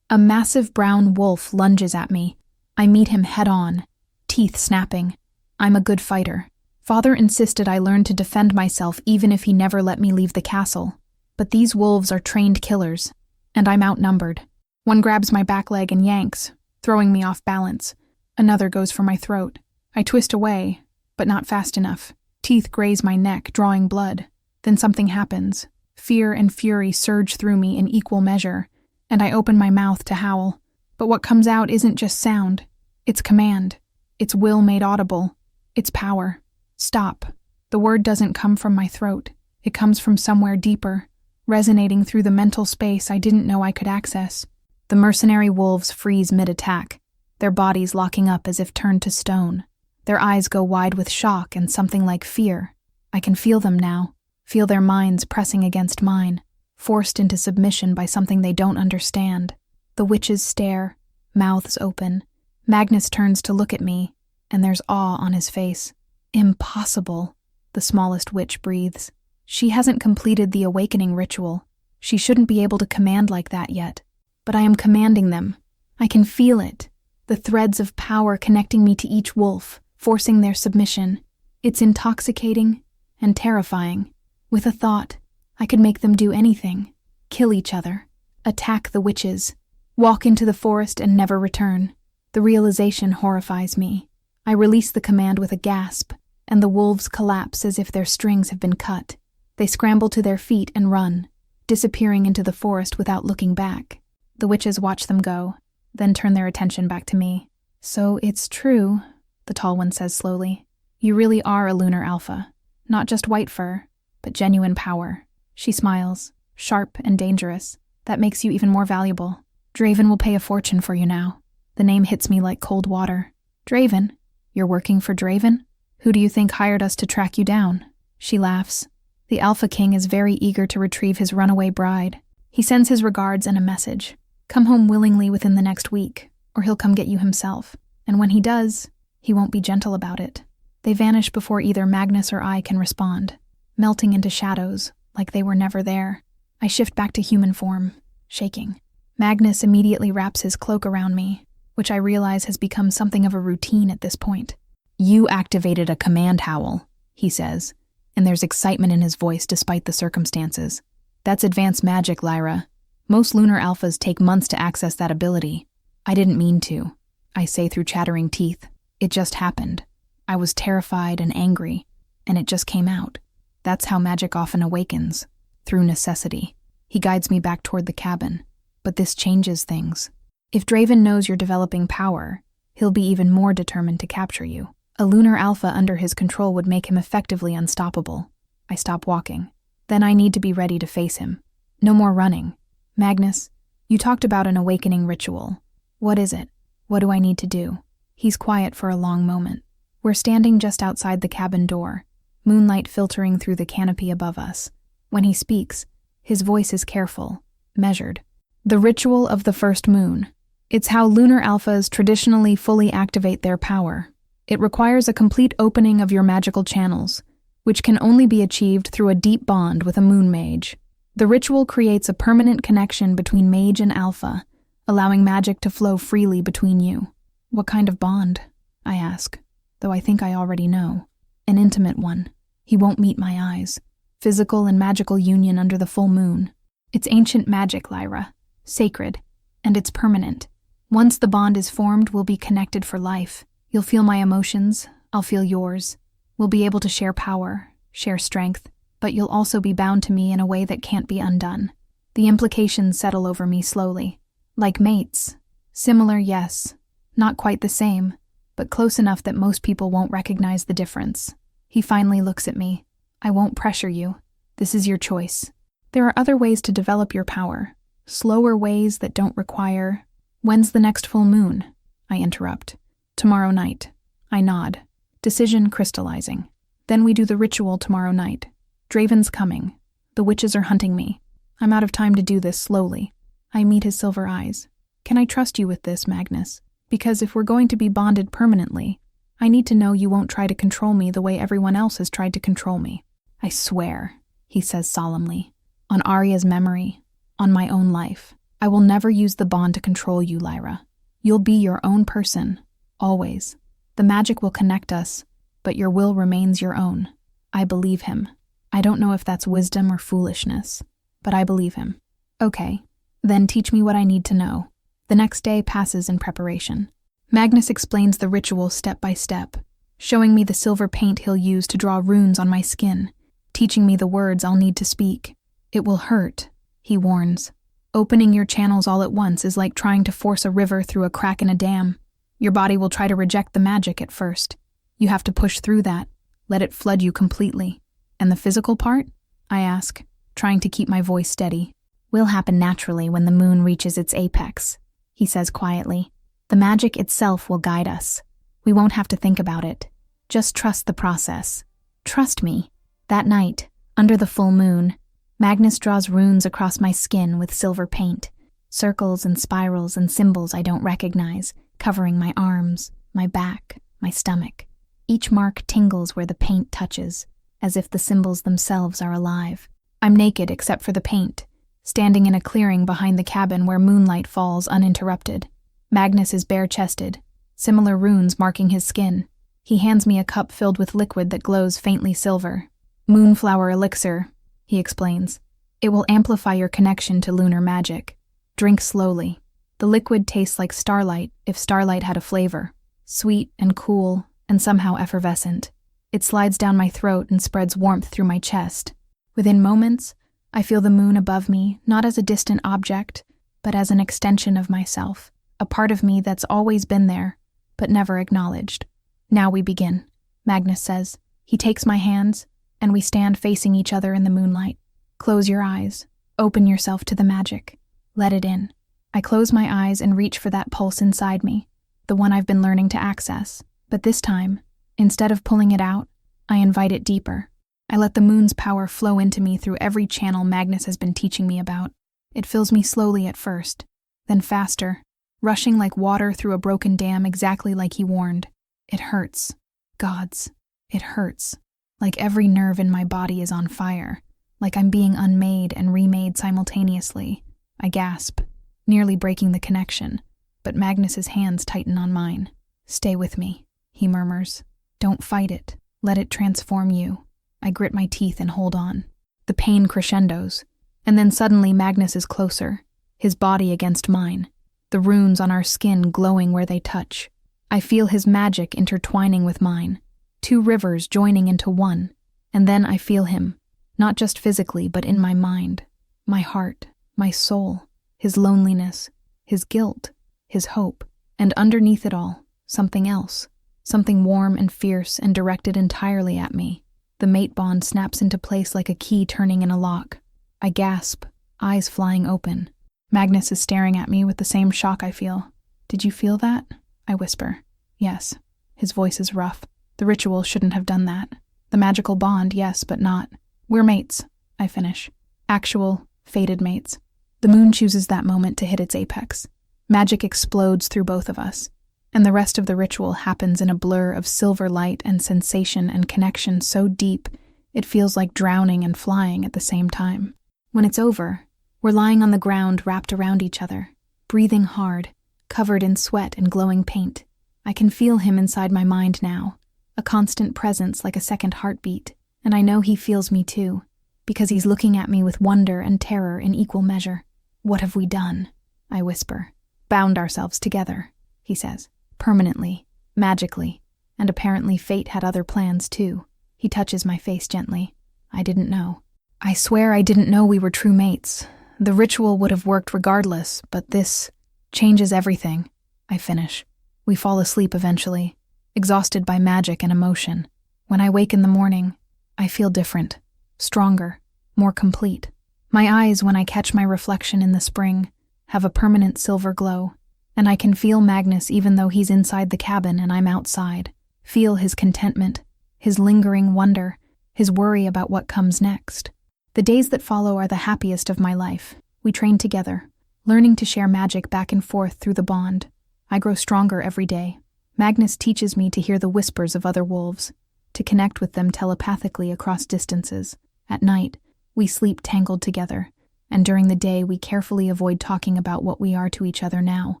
A massive brown wolf lunges at me. I meet him head-on, teeth snapping. I'm a good fighter. Father insisted I learn to defend myself even if he never let me leave the castle. But these wolves are trained killers, and I'm outnumbered. One grabs my back leg and yanks, throwing me off balance. Another goes for my throat. I twist away, but not fast enough. Teeth graze my neck, drawing blood. Then something happens. Fear and fury surge through me in equal measure, and I open my mouth to howl. But what comes out isn't just sound. It's command. It's will made audible. It's power. Stop. The word doesn't come from my throat. It comes from somewhere deeper, resonating through the mental space I didn't know I could access. The mercenary wolves freeze mid-attack, their bodies locking up as if turned to stone. Their eyes go wide with shock and something like fear. I can feel them now, feel their minds pressing against mine, forced into submission by something they don't understand. The witches stare, mouths open. Magnus turns to look at me, and there's awe on his face. Impossible, the smallest witch breathes. She hasn't completed the awakening ritual. She shouldn't be able to command like that yet. But I am commanding them. I can feel it. The threads of power connecting me to each wolf, forcing their submission. It's intoxicating and terrifying. With a thought, I could make them do anything. Kill each other. Attack the witches. Walk into the forest and never return. The realization horrifies me. I release the command with a gasp, and the wolves collapse as if their strings have been cut. They scramble to their feet and run, disappearing into the forest without looking back. The witches watch them go, then turn their attention back to me. So it's true, the tall one says slowly. You really are a lunar alpha. Not just white fur, but genuine power. She smiles, sharp and dangerous. That makes you even more valuable. Draven will pay a fortune for you now. The name hits me like cold water. Draven? You're working for Draven? Who do you think hired us to track you down? She laughs. The Alpha King is very eager to retrieve his runaway bride. He sends his regards and a message. Come home willingly within the next week, or he'll come get you himself. And when he does, he won't be gentle about it. They vanish before either Magnus or I can respond, melting into shadows, like they were never there. I shift back to human form, shaking. Magnus immediately wraps his cloak around me, which I realize has become something of a routine at this point. You activated a command howl, he says, and there's excitement in his voice despite the circumstances. That's advanced magic, Lyra. Most lunar alphas take months to access that ability. I didn't mean to, I say through chattering teeth. It just happened. I was terrified and angry, and it just came out. That's how magic often awakens, through necessity. He guides me back toward the cabin, but this changes things. If Draven knows you're developing power, he'll be even more determined to capture you. A lunar alpha under his control would make him effectively unstoppable. I stop walking. Then I need to be ready to face him. No more running. Magnus, you talked about an awakening ritual. What is it? What do I need to do? He's quiet for a long moment. We're standing just outside the cabin door, moonlight filtering through the canopy above us. When he speaks, his voice is careful, measured. The ritual of the first moon. It's how lunar alphas traditionally fully activate their power. It requires a complete opening of your magical channels, which can only be achieved through a deep bond with a moon mage. The ritual creates a permanent connection between mage and alpha, allowing magic to flow freely between you. What kind of bond? I ask, though I think I already know. An intimate one. He won't meet my eyes. Physical and magical union under the full moon. It's ancient magic, Lyra. Sacred. And it's permanent. Once the bond is formed, we'll be connected for life. You'll feel my emotions, I'll feel yours. We'll be able to share power, share strength, but you'll also be bound to me in a way that can't be undone. The implications settle over me slowly. Like mates. Similar, yes. Not quite the same, but close enough that most people won't recognize the difference. He finally looks at me. I won't pressure you. This is your choice. There are other ways to develop your power. Slower ways that don't require... When's the next full moon? I interrupt. Tomorrow night. I nod, decision crystallizing. Then we do the ritual tomorrow night. Draven's coming. The witches are hunting me. I'm out of time to do this slowly. I meet his silver eyes. Can I trust you with this, Magnus? Because if we're going to be bonded permanently, I need to know you won't try to control me the way everyone else has tried to control me. I swear, he says solemnly, on Arya's memory, on my own life. I will never use the bond to control you, Lyra. You'll be your own person, always. The magic will connect us, but your will remains your own. I believe him. I don't know if that's wisdom or foolishness, but I believe him. Okay, then teach me what I need to know. The next day passes in preparation. Magnus explains the ritual step by step, showing me the silver paint he'll use to draw runes on my skin, teaching me the words I'll need to speak. It will hurt, he warns. Opening your channels all at once is like trying to force a river through a crack in a dam. Your body will try to reject the magic at first. You have to push through that, let it flood you completely. And the physical part? I ask, trying to keep my voice steady. Will happen naturally when the moon reaches its apex, he says quietly. The magic itself will guide us. We won't have to think about it. Just trust the process. Trust me. That night, under the full moon, Magnus draws runes across my skin with silver paint, circles and spirals and symbols I don't recognize, covering my arms, my back, my stomach. Each mark tingles where the paint touches, as if the symbols themselves are alive. I'm naked except for the paint, standing in a clearing behind the cabin where moonlight falls uninterrupted. Magnus is bare-chested, similar runes marking his skin. He hands me a cup filled with liquid that glows faintly silver. Moonflower elixir, he explains. It will amplify your connection to lunar magic. Drink slowly. The liquid tastes like starlight if starlight had a flavor. Sweet and cool and somehow effervescent. It slides down my throat and spreads warmth through my chest. Within moments, I feel the moon above me, not as a distant object, but as an extension of myself, a part of me that's always been there, but never acknowledged. Now we begin, Magnus says. He takes my hands, and we stand facing each other in the moonlight. Close your eyes. Open yourself to the magic. Let it in. I close my eyes and reach for that pulse inside me, the one I've been learning to access. But this time, instead of pulling it out, I invite it deeper. I let the moon's power flow into me through every channel Magnus has been teaching me about. It fills me slowly at first, then faster, rushing like water through a broken dam exactly like he warned. It hurts. Gods, it hurts. Like every nerve in my body is on fire, like I'm being unmade and remade simultaneously. I gasp, nearly breaking the connection, but Magnus's hands tighten on mine. Stay with me, he murmurs. Don't fight it. Let it transform you. I grit my teeth and hold on. The pain crescendos, and then suddenly Magnus is closer, his body against mine, the runes on our skin glowing where they touch. I feel his magic intertwining with mine, two rivers joining into one, and then I feel him, not just physically but in my mind, my heart, my soul, his loneliness, his guilt, his hope, and underneath it all, something else, something warm and fierce and directed entirely at me. The mate bond snaps into place like a key turning in a lock. I gasp, eyes flying open. Magnus is staring at me with the same shock I feel. Did you feel that? I whisper. Yes. His voice is rough. The ritual shouldn't have done that. The magical bond, yes, but not. We're mates, I finish. Actual, fated mates. The moon chooses that moment to hit its apex. Magic explodes through both of us, and the rest of the ritual happens in a blur of silver light and sensation and connection so deep it feels like drowning and flying at the same time. When it's over, we're lying on the ground wrapped around each other, breathing hard, covered in sweat and glowing paint. I can feel him inside my mind now, a constant presence like a second heartbeat, and I know he feels me too, because he's looking at me with wonder and terror in equal measure. What have we done? I whisper. Bound ourselves together, he says. Permanently, magically, and apparently fate had other plans too. He touches my face gently. I didn't know. I swear I didn't know we were true mates. The ritual would have worked regardless, but this changes everything. I finish. We fall asleep eventually, exhausted by magic and emotion. When I wake in the morning, I feel different, stronger, more complete. My eyes, when I catch my reflection in the spring, have a permanent silver glow, and I can feel Magnus even though he's inside the cabin and I'm outside, feel his contentment, his lingering wonder, his worry about what comes next. The days that follow are the happiest of my life. We train together, learning to share magic back and forth through the bond. I grow stronger every day. Magnus teaches me to hear the whispers of other wolves, to connect with them telepathically across distances. At night, we sleep tangled together, and during the day we carefully avoid talking about what we are to each other now.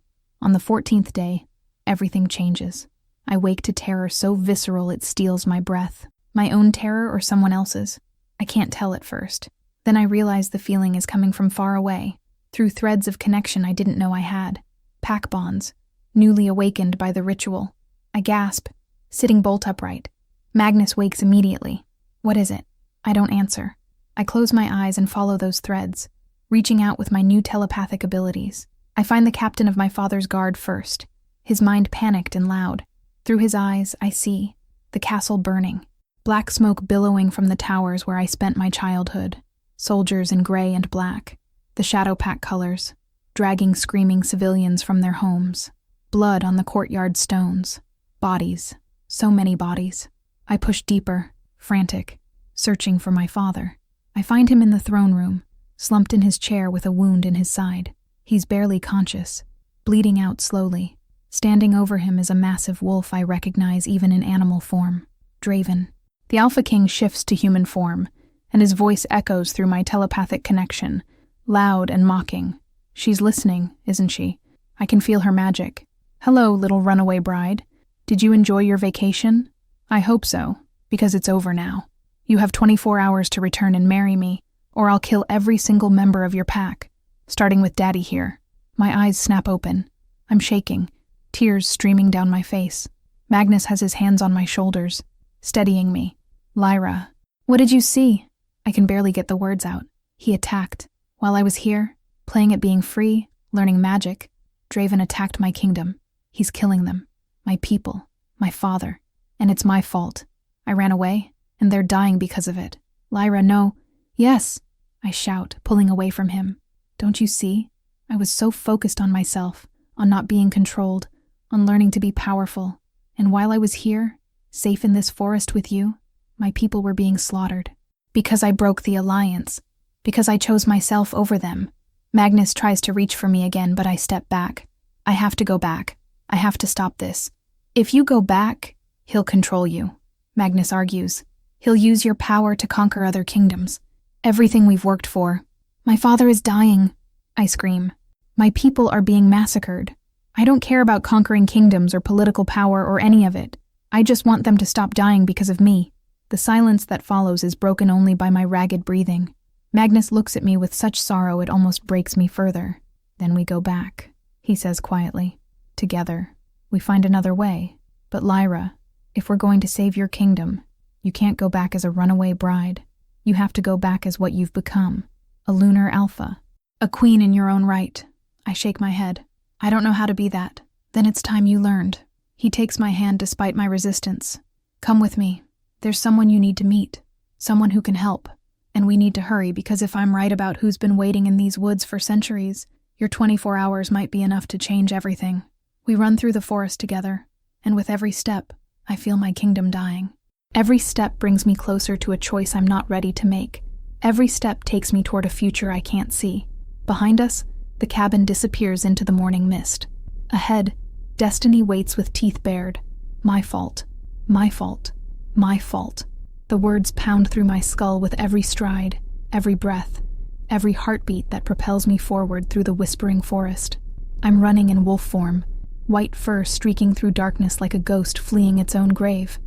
On the 14th day, everything changes. I wake to terror so visceral it steals my breath. My own terror or someone else's? I can't tell at first. Then I realize the feeling is coming from far away, through threads of connection I didn't know I had. Pack bonds, newly awakened by the ritual. I gasp, sitting bolt upright. Magnus wakes immediately. What is it? I don't answer. I close my eyes and follow those threads, reaching out with my new telepathic abilities. I find the captain of my father's guard first, his mind panicked and loud. Through his eyes, I see the castle burning, black smoke billowing from the towers where I spent my childhood, soldiers in gray and black, the shadow pack colors, dragging screaming civilians from their homes, blood on the courtyard stones, bodies, so many bodies. I push deeper, frantic, searching for my father. I find him in the throne room, slumped in his chair with a wound in his side. He's barely conscious, bleeding out slowly. Standing over him is a massive wolf I recognize even in animal form, Draven. The Alpha King shifts to human form, and his voice echoes through my telepathic connection, loud and mocking. She's listening, isn't she? I can feel her magic. Hello, little runaway bride. Did you enjoy your vacation? I hope so, because it's over now. You have 24 hours to return and marry me, or I'll kill every single member of your pack, starting with Daddy here. My eyes snap open. I'm shaking, tears streaming down my face. Magnus has his hands on my shoulders, steadying me. Lyra, what did you see? I can barely get the words out. He attacked. While I was here, playing at being free, learning magic, Draven attacked my kingdom. He's killing them. My people. My father. And it's my fault. I ran away, and they're dying because of it. Lyra, no. Yes, I shout, pulling away from him. Don't you see? I was so focused on myself, on not being controlled, on learning to be powerful. And while I was here, safe in this forest with you, my people were being slaughtered. Because I broke the alliance. Because I chose myself over them. Magnus tries to reach for me again, but I step back. I have to go back. I have to stop this. If you go back, he'll control you, Magnus argues. He'll use your power to conquer other kingdoms. Everything we've worked for. My father is dying, I scream. My people are being massacred. I don't care about conquering kingdoms or political power or any of it. I just want them to stop dying because of me. The silence that follows is broken only by my ragged breathing. Magnus looks at me with such sorrow it almost breaks me further. Then we go back, he says quietly. Together. We find another way. But Lyra, if we're going to save your kingdom, you can't go back as a runaway bride. You have to go back as what you've become. A lunar alpha. A queen in your own right. I shake my head. I don't know how to be that. Then it's time you learned. He takes my hand despite my resistance. Come with me. There's someone you need to meet. Someone who can help. And we need to hurry because if I'm right about who's been waiting in these woods for centuries, your 24 hours might be enough to change everything. We run through the forest together, and with every step, I feel my kingdom dying. Every step brings me closer to a choice I'm not ready to make. Every step takes me toward a future I can't see. Behind us, the cabin disappears into the morning mist. Ahead, destiny waits with teeth bared. My fault. My fault. My fault. The words pound through my skull with every stride, every breath, every heartbeat that propels me forward through the whispering forest. I'm running in wolf form, white fur streaking through darkness like a ghost fleeing its own grave.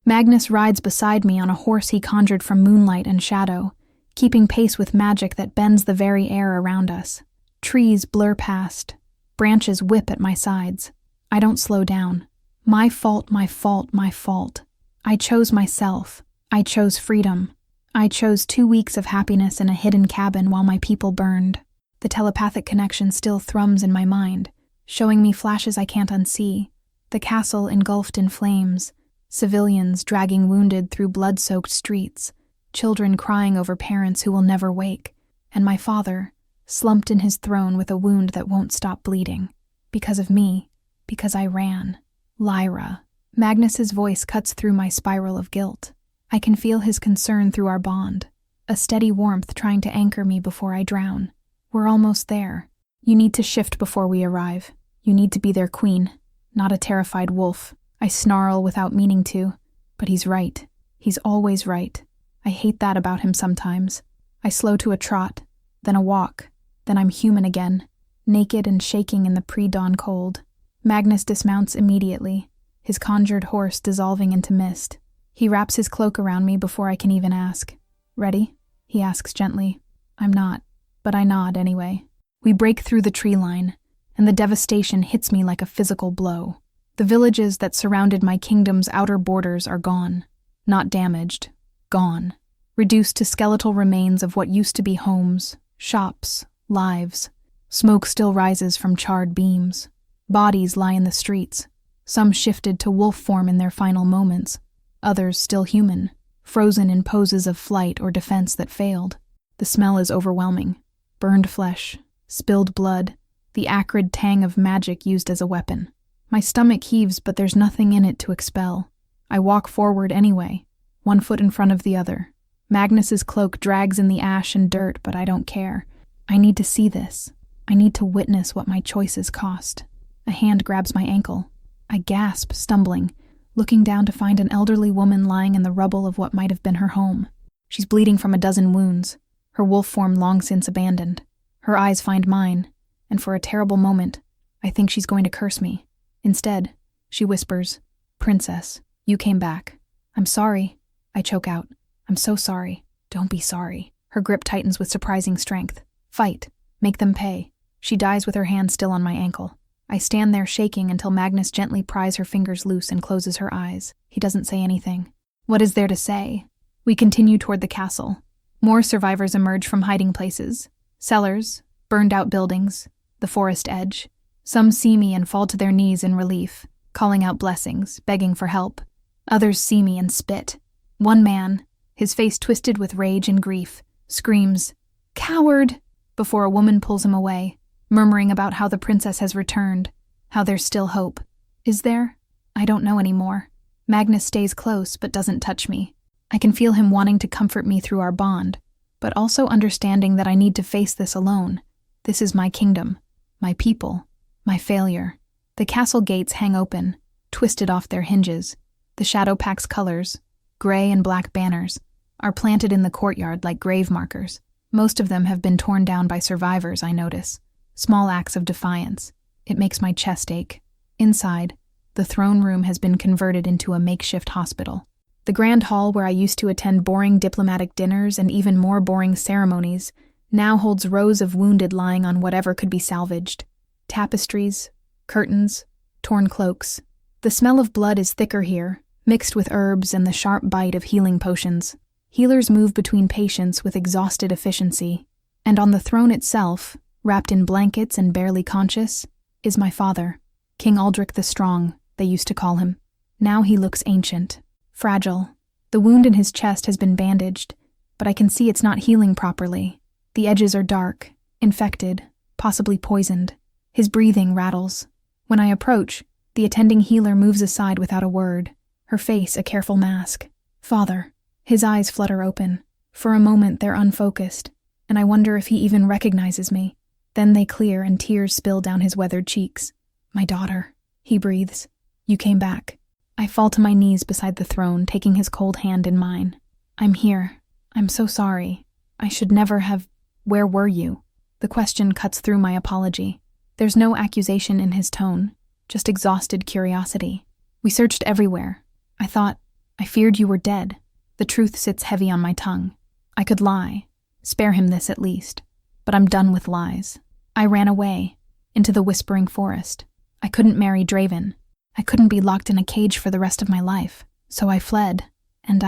Magnus rides beside me on a horse he conjured from moonlight and shadow, keeping pace with magic that bends the very air around us. Trees blur past, branches whip at my sides. I don't slow down. My fault, my fault, my fault. I chose myself. I chose freedom. I chose 2 weeks of happiness in a hidden cabin while my people burned. The telepathic connection still thrums in my mind, showing me flashes I can't unsee. The castle engulfed in flames, civilians dragging wounded through blood-soaked streets, children crying over parents who will never wake, and my father, slumped in his throne with a wound that won't stop bleeding. Because of me, because I ran. Lyra, Magnus's voice cuts through my spiral of guilt. I can feel his concern through our bond, a steady warmth trying to anchor me before I drown. We're almost there. You need to shift before we arrive. You need to be their queen, not a terrified wolf. I snarl without meaning to, but he's right. He's always right. I hate that about him sometimes. I slow to a trot, then a walk, then I'm human again, naked and shaking in the pre-dawn cold. Magnus dismounts immediately, his conjured horse dissolving into mist. He wraps his cloak around me before I can even ask. Ready? He asks gently. I'm not, but I nod anyway. We break through the tree line, and the devastation hits me like a physical blow. The villages that surrounded my kingdom's outer borders are gone. Not damaged. Gone. Reduced to skeletal remains of what used to be homes, shops, lives. Smoke still rises from charred beams. Bodies lie in the streets, some shifted to wolf form in their final moments, others still human, frozen in poses of flight or defense that failed. The smell is overwhelming. Burned flesh, spilled blood, the acrid tang of magic used as a weapon. My stomach heaves, but there's nothing in it to expel. I walk forward anyway, one foot in front of the other. Magnus's cloak drags in the ash and dirt, but I don't care. I need to see this. I need to witness what my choices cost. A hand grabs my ankle. I gasp, stumbling, looking down to find an elderly woman lying in the rubble of what might have been her home. She's bleeding from a dozen wounds, her wolf form long since abandoned. Her eyes find mine, and for a terrible moment, I think she's going to curse me. Instead, she whispers, "Princess, you came back." "I'm sorry," I choke out. "I'm so sorry." "Don't be sorry." Her grip tightens with surprising strength. "Fight. Make them pay." She dies with her hand still on my ankle. I stand there shaking until Magnus gently pries her fingers loose and closes her eyes. He doesn't say anything. What is there to say? We continue toward the castle. More survivors emerge from hiding places. Cellars, burned-out buildings, the forest edge. Some see me and fall to their knees in relief, calling out blessings, begging for help. Others see me and spit. One man, his face twisted with rage and grief, screams, "Coward!" before a woman pulls him away, murmuring about how the princess has returned, how there's still hope. Is there? I don't know anymore. Magnus stays close but doesn't touch me. I can feel him wanting to comfort me through our bond, but also understanding that I need to face this alone. This is my kingdom, my people, my failure. The castle gates hang open, twisted off their hinges. The Shadow Pack's colors, gray and black banners, are planted in the courtyard like grave markers. Most of them have been torn down by survivors, I notice. Small acts of defiance. It makes my chest ache. Inside, the throne room has been converted into a makeshift hospital. The grand hall where I used to attend boring diplomatic dinners and even more boring ceremonies now holds rows of wounded lying on whatever could be salvaged. Tapestries, curtains, torn cloaks. The smell of blood is thicker here, mixed with herbs and the sharp bite of healing potions. Healers move between patients with exhausted efficiency, and on the throne itself, wrapped in blankets and barely conscious, is my father, King Aldrich the Strong, they used to call him. Now he looks ancient, fragile. The wound in his chest has been bandaged, but I can see it's not healing properly. The edges are dark, infected, possibly poisoned. His breathing rattles. When I approach, the attending healer moves aside without a word, her face a careful mask. "Father." His eyes flutter open. For a moment they're unfocused, and I wonder if he even recognizes me. Then they clear and tears spill down his weathered cheeks. "My daughter," he breathes. "You came back." I fall to my knees beside the throne, taking his cold hand in mine. "I'm here. I'm so sorry. I should never have... Where were you?" The question cuts through my apology. There's no accusation in his tone, just exhausted curiosity. "We searched everywhere. I feared you were dead." The truth sits heavy on my tongue. I could lie, spare him this at least, but I'm done with lies. I ran away, into the whispering forest. I couldn't marry Draven. I couldn't be locked in a cage for the rest of my life. So I fled, and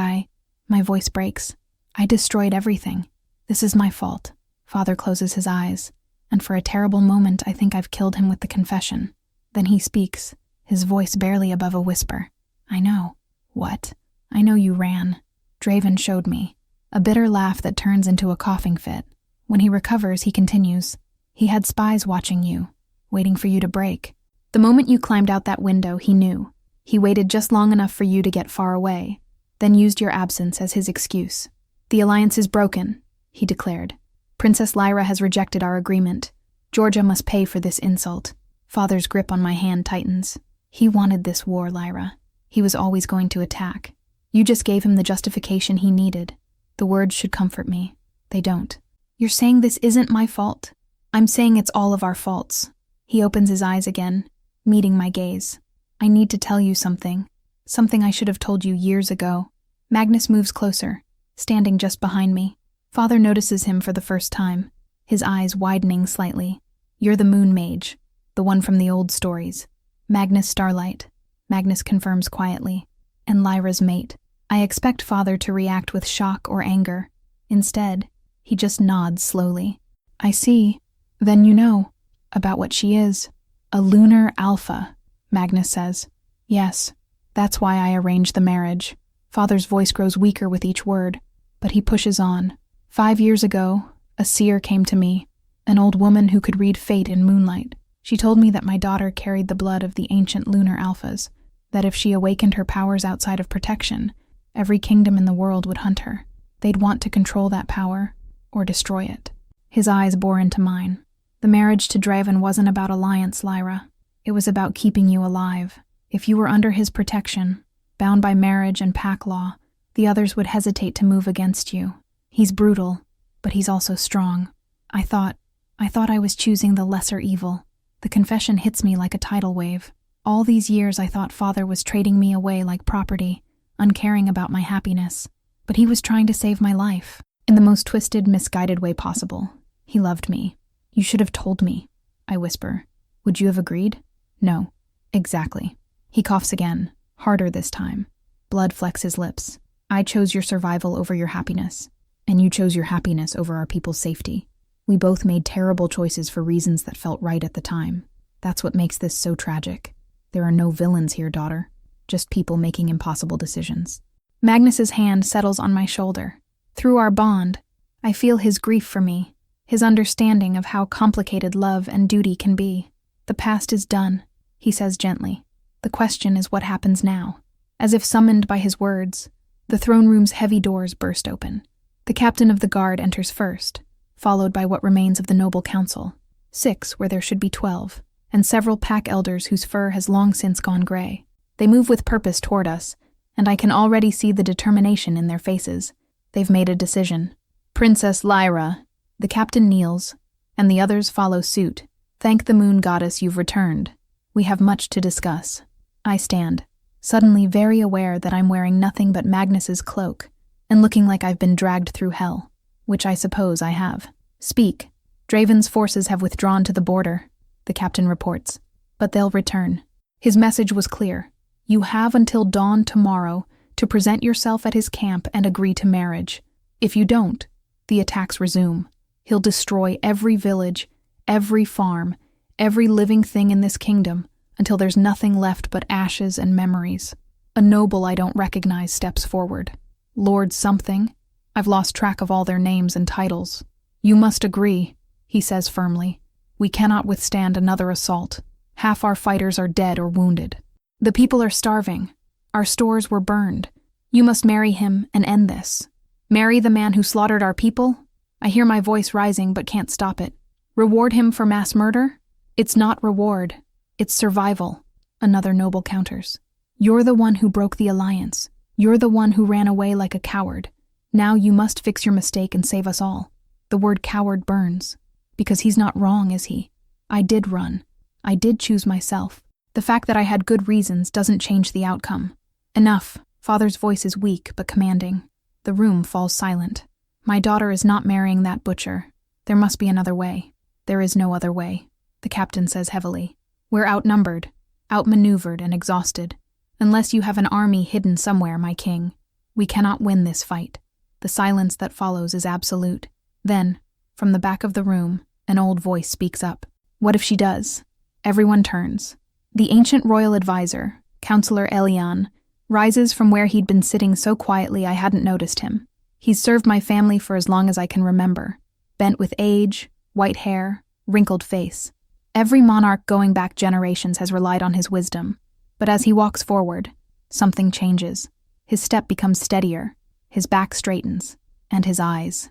my voice breaks. I destroyed everything. This is my fault. Father closes his eyes, and for a terrible moment I think I've killed him with the confession. Then he speaks, his voice barely above a whisper. "I know." "What?" "I know you ran. Draven showed me." A bitter laugh that turns into a coughing fit. When he recovers, he continues. "He had spies watching you, waiting for you to break. The moment you climbed out that window, he knew. He waited just long enough for you to get far away, then used your absence as his excuse. The alliance is broken, he declared. Princess Lyra has rejected our agreement. Georgia must pay for this insult. Father's grip on my hand tightens. He wanted this war, Lyra. He was always going to attack. You just gave him the justification he needed. The words should comfort me. They don't. You're saying this isn't my fault? I'm saying it's all of our faults. He opens his eyes again, meeting my gaze. I need to tell you something. Something I should have told you years ago. Magnus moves closer, standing just behind me. Father notices him for the first time, his eyes widening slightly. You're the Moon Mage, the one from the old stories. Magnus Starlight, Magnus confirms quietly, and Lyra's mate. I expect Father to react with shock or anger. Instead, he just nods slowly. I see. Then you know about what she is. A lunar alpha, Magnus says. Yes, that's why I arranged the marriage. Father's voice grows weaker with each word, but he pushes on. 5 years ago, a seer came to me, an old woman who could read fate in moonlight. She told me that my daughter carried the blood of the ancient lunar alphas, that if she awakened her powers outside of protection, every kingdom in the world would hunt her. They'd want to control that power, or destroy it. His eyes bore into mine. The marriage to Draven wasn't about alliance, Lyra. It was about keeping you alive. If you were under his protection, bound by marriage and pack law, the others would hesitate to move against you. He's brutal, but he's also strong. I thought I was choosing the lesser evil. The confession hits me like a tidal wave. All these years I thought Father was trading me away like property, uncaring about my happiness. But he was trying to save my life. In the most twisted, misguided way possible. He loved me. You should have told me, I whisper. Would you have agreed? No. Exactly. He coughs again, harder this time. Blood flecks his lips. I chose your survival over your happiness, and you chose your happiness over our people's safety. We both made terrible choices for reasons that felt right at the time. That's what makes this so tragic. There are no villains here, daughter. Just people making impossible decisions. Magnus's hand settles on my shoulder. Through our bond, I feel his grief for me, his understanding of how complicated love and duty can be. The past is done, he says gently. The question is what happens now. As if summoned by his words, the throne room's heavy doors burst open. The captain of the guard enters first, followed by what remains of the noble council, 6 where there should be 12, and several pack elders whose fur has long since gone gray. They move with purpose toward us, and I can already see the determination in their faces. They've made a decision. Princess Lyra, the captain kneels, and the others follow suit. Thank the moon goddess you've returned. We have much to discuss. I stand, suddenly very aware that I'm wearing nothing but Magnus's cloak, and looking like I've been dragged through hell, which I suppose I have. Speak. Draven's forces have withdrawn to the border, the captain reports, but they'll return. His message was clear. You have until dawn tomorrow to present yourself at his camp and agree to marriage. If you don't, the attacks resume. He'll destroy every village, every farm, every living thing in this kingdom until there's nothing left but ashes and memories. A noble I don't recognize steps forward. Lord something. I've lost track of all their names and titles. You must agree, he says firmly. We cannot withstand another assault. Half our fighters are dead or wounded. The people are starving. Our stores were burned. You must marry him and end this. Marry the man who slaughtered our people? I hear my voice rising but can't stop it. Reward him for mass murder? It's not reward. It's survival. Another noble counters. You're the one who broke the alliance. You're the one who ran away like a coward. Now you must fix your mistake and save us all. The word coward burns. Because he's not wrong, is he? I did run. I did choose myself. The fact that I had good reasons doesn't change the outcome. Enough. Father's voice is weak but commanding. The room falls silent. My daughter is not marrying that butcher. There must be another way. There is no other way, the captain says heavily. We're outnumbered, outmaneuvered and exhausted. Unless you have an army hidden somewhere, my king, we cannot win this fight. The silence that follows is absolute. Then, from the back of the room, an old voice speaks up. What if she does? Everyone turns. The ancient royal advisor, Counselor Elian, rises from where he'd been sitting so quietly I hadn't noticed him. He's served my family for as long as I can remember. Bent with age, white hair, wrinkled face. Every monarch going back generations has relied on his wisdom. But as he walks forward, something changes. His step becomes steadier, his back straightens, and his eyes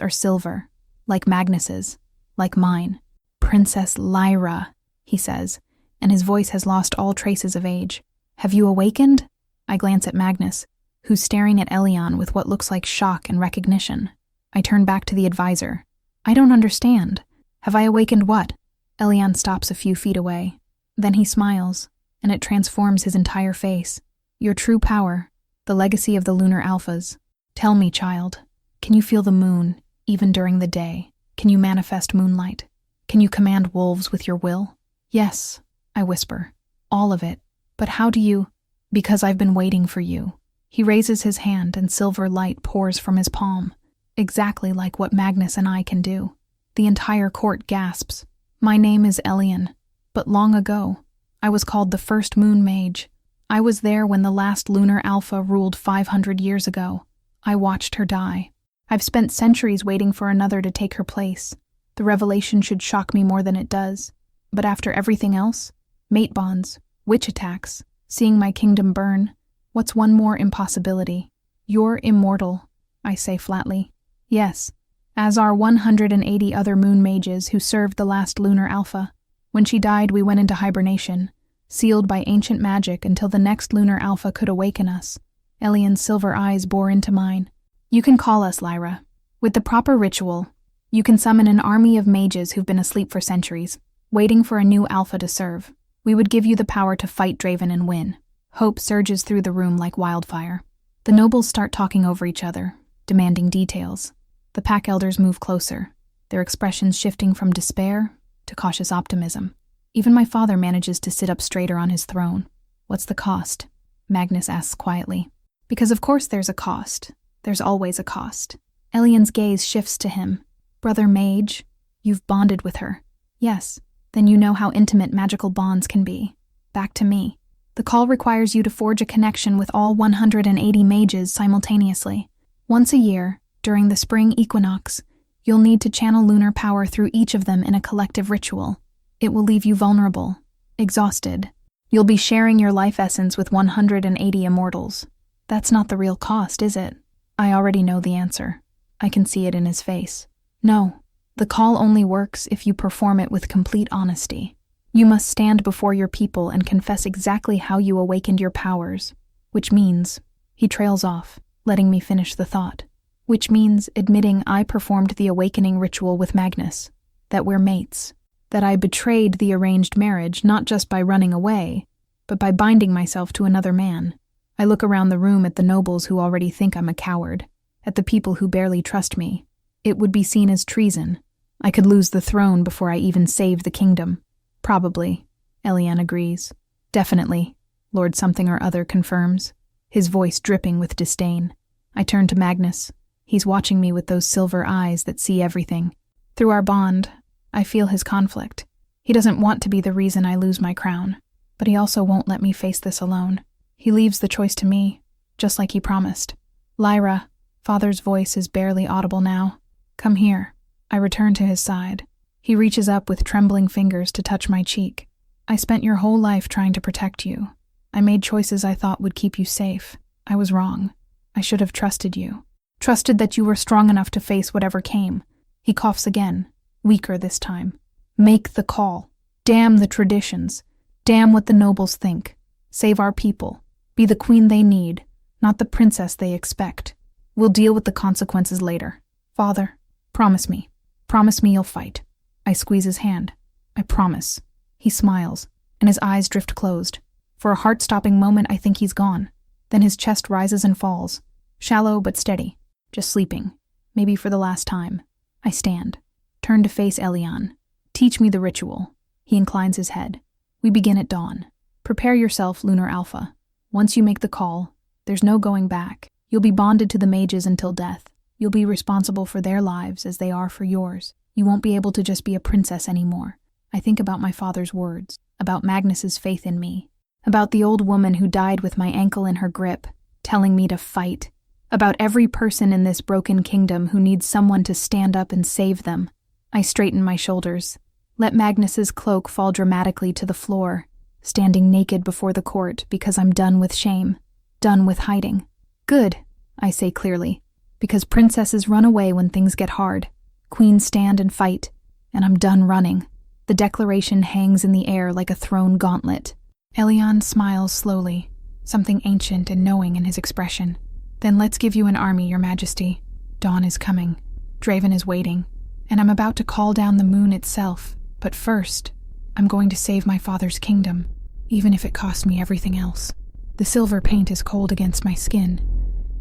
are silver, like Magnus's, like mine. "Princess Lyra," he says, and his voice has lost all traces of age. "Have you awakened?" I glance at Magnus, who's staring at Elion with what looks like shock and recognition. I turn back to the advisor. "I don't understand. Have I awakened what?" Elion stops a few feet away. Then he smiles, and it transforms his entire face. "Your true power, the legacy of the Lunar Alphas. Tell me, child, can you feel the moon, even during the day? Can you manifest moonlight? Can you command wolves with your will?" "Yes," I whisper. "All of it. But how do you—" "Because I've been waiting for you." He raises his hand and silver light pours from his palm, exactly like what Magnus and I can do. The entire court gasps. "My name is Elion, but long ago, I was called the first Moon Mage. I was there when the last Lunar Alpha ruled 500 years ago. I watched her die. I've spent centuries waiting for another to take her place. The revelation should shock me more than it does. But after everything else, mate bonds, witch attacks, seeing my kingdom burn, what's one more impossibility? You're immortal," I say flatly. "Yes, as are 180 other moon mages who served the last Lunar Alpha. When she died, we went into hibernation, sealed by ancient magic until the next Lunar Alpha could awaken us." Elion's silver eyes bore into mine. "You can call us, Lyra. With the proper ritual, you can summon an army of mages who've been asleep for centuries, waiting for a new Alpha to serve. We would give you the power to fight Draven and win." Hope surges through the room like wildfire. The nobles start talking over each other, demanding details. The pack elders move closer, their expressions shifting from despair to cautious optimism. Even my father manages to sit up straighter on his throne. "What's the cost?" Magnus asks quietly. "Because of course there's a cost. There's always a cost." Elion's gaze shifts to him. "Brother Mage, you've bonded with her." "Yes, then you know how intimate magical bonds can be." Back to me. "The call requires you to forge a connection with all 180 mages simultaneously. Once a year, during the spring equinox, you'll need to channel lunar power through each of them in a collective ritual. It will leave you vulnerable, exhausted. You'll be sharing your life essence with 180 immortals. That's not the real cost, is it?" I already know the answer. I can see it in his face. "No, the call only works if you perform it with complete honesty. You must stand before your people and confess exactly how you awakened your powers, which means—" He trails off, letting me finish the thought. "Which means admitting I performed the awakening ritual with Magnus, that we're mates, that I betrayed the arranged marriage not just by running away, but by binding myself to another man." I look around the room at the nobles who already think I'm a coward, at the people who barely trust me. It would be seen as treason. I could lose the throne before I even save the kingdom. "Probably," Elion agrees. "Definitely," Lord Something or Other confirms, his voice dripping with disdain. I turn to Magnus. He's watching me with those silver eyes that see everything. Through our bond, I feel his conflict. He doesn't want to be the reason I lose my crown, but he also won't let me face this alone. He leaves the choice to me, just like he promised. "Lyra," Father's voice is barely audible now. "Come here." I return to his side. He reaches up with trembling fingers to touch my cheek. "I spent your whole life trying to protect you. I made choices I thought would keep you safe. I was wrong. I should have trusted you. Trusted that you were strong enough to face whatever came." He coughs again, weaker this time. "Make the call. Damn the traditions. Damn what the nobles think. Save our people. Be the queen they need, not the princess they expect. We'll deal with the consequences later. Father, promise me. Promise me you'll fight." I squeeze his hand. "I promise." He smiles, and his eyes drift closed. For a heart-stopping moment, I think he's gone. Then his chest rises and falls. Shallow but steady. Just sleeping. Maybe for the last time. I stand. Turn to face Elion. "Teach me the ritual." He inclines his head. "We begin at dawn. Prepare yourself, Lunar Alpha. Once you make the call, there's no going back. You'll be bonded to the mages until death. You'll be responsible for their lives as they are for yours. You won't be able to just be a princess anymore." I think about my father's words, about Magnus's faith in me, about the old woman who died with my ankle in her grip, telling me to fight, about every person in this broken kingdom who needs someone to stand up and save them. I straighten my shoulders, let Magnus's cloak fall dramatically to the floor, standing naked before the court because I'm done with shame, done with hiding. Good, I say clearly, because princesses run away when things get hard. Queens stand and fight, and I'm done running. The declaration hangs in the air like a thrown gauntlet. Elian smiles slowly, something ancient and knowing in his expression. Then let's give you an army, your majesty. Dawn is coming. Draven is waiting, and I'm about to call down the moon itself. But first, I'm going to save my father's kingdom, even if it costs me everything else. The silver paint is cold against my skin,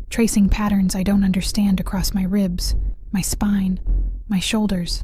tracing patterns I don't understand across my ribs, my spine, my shoulders.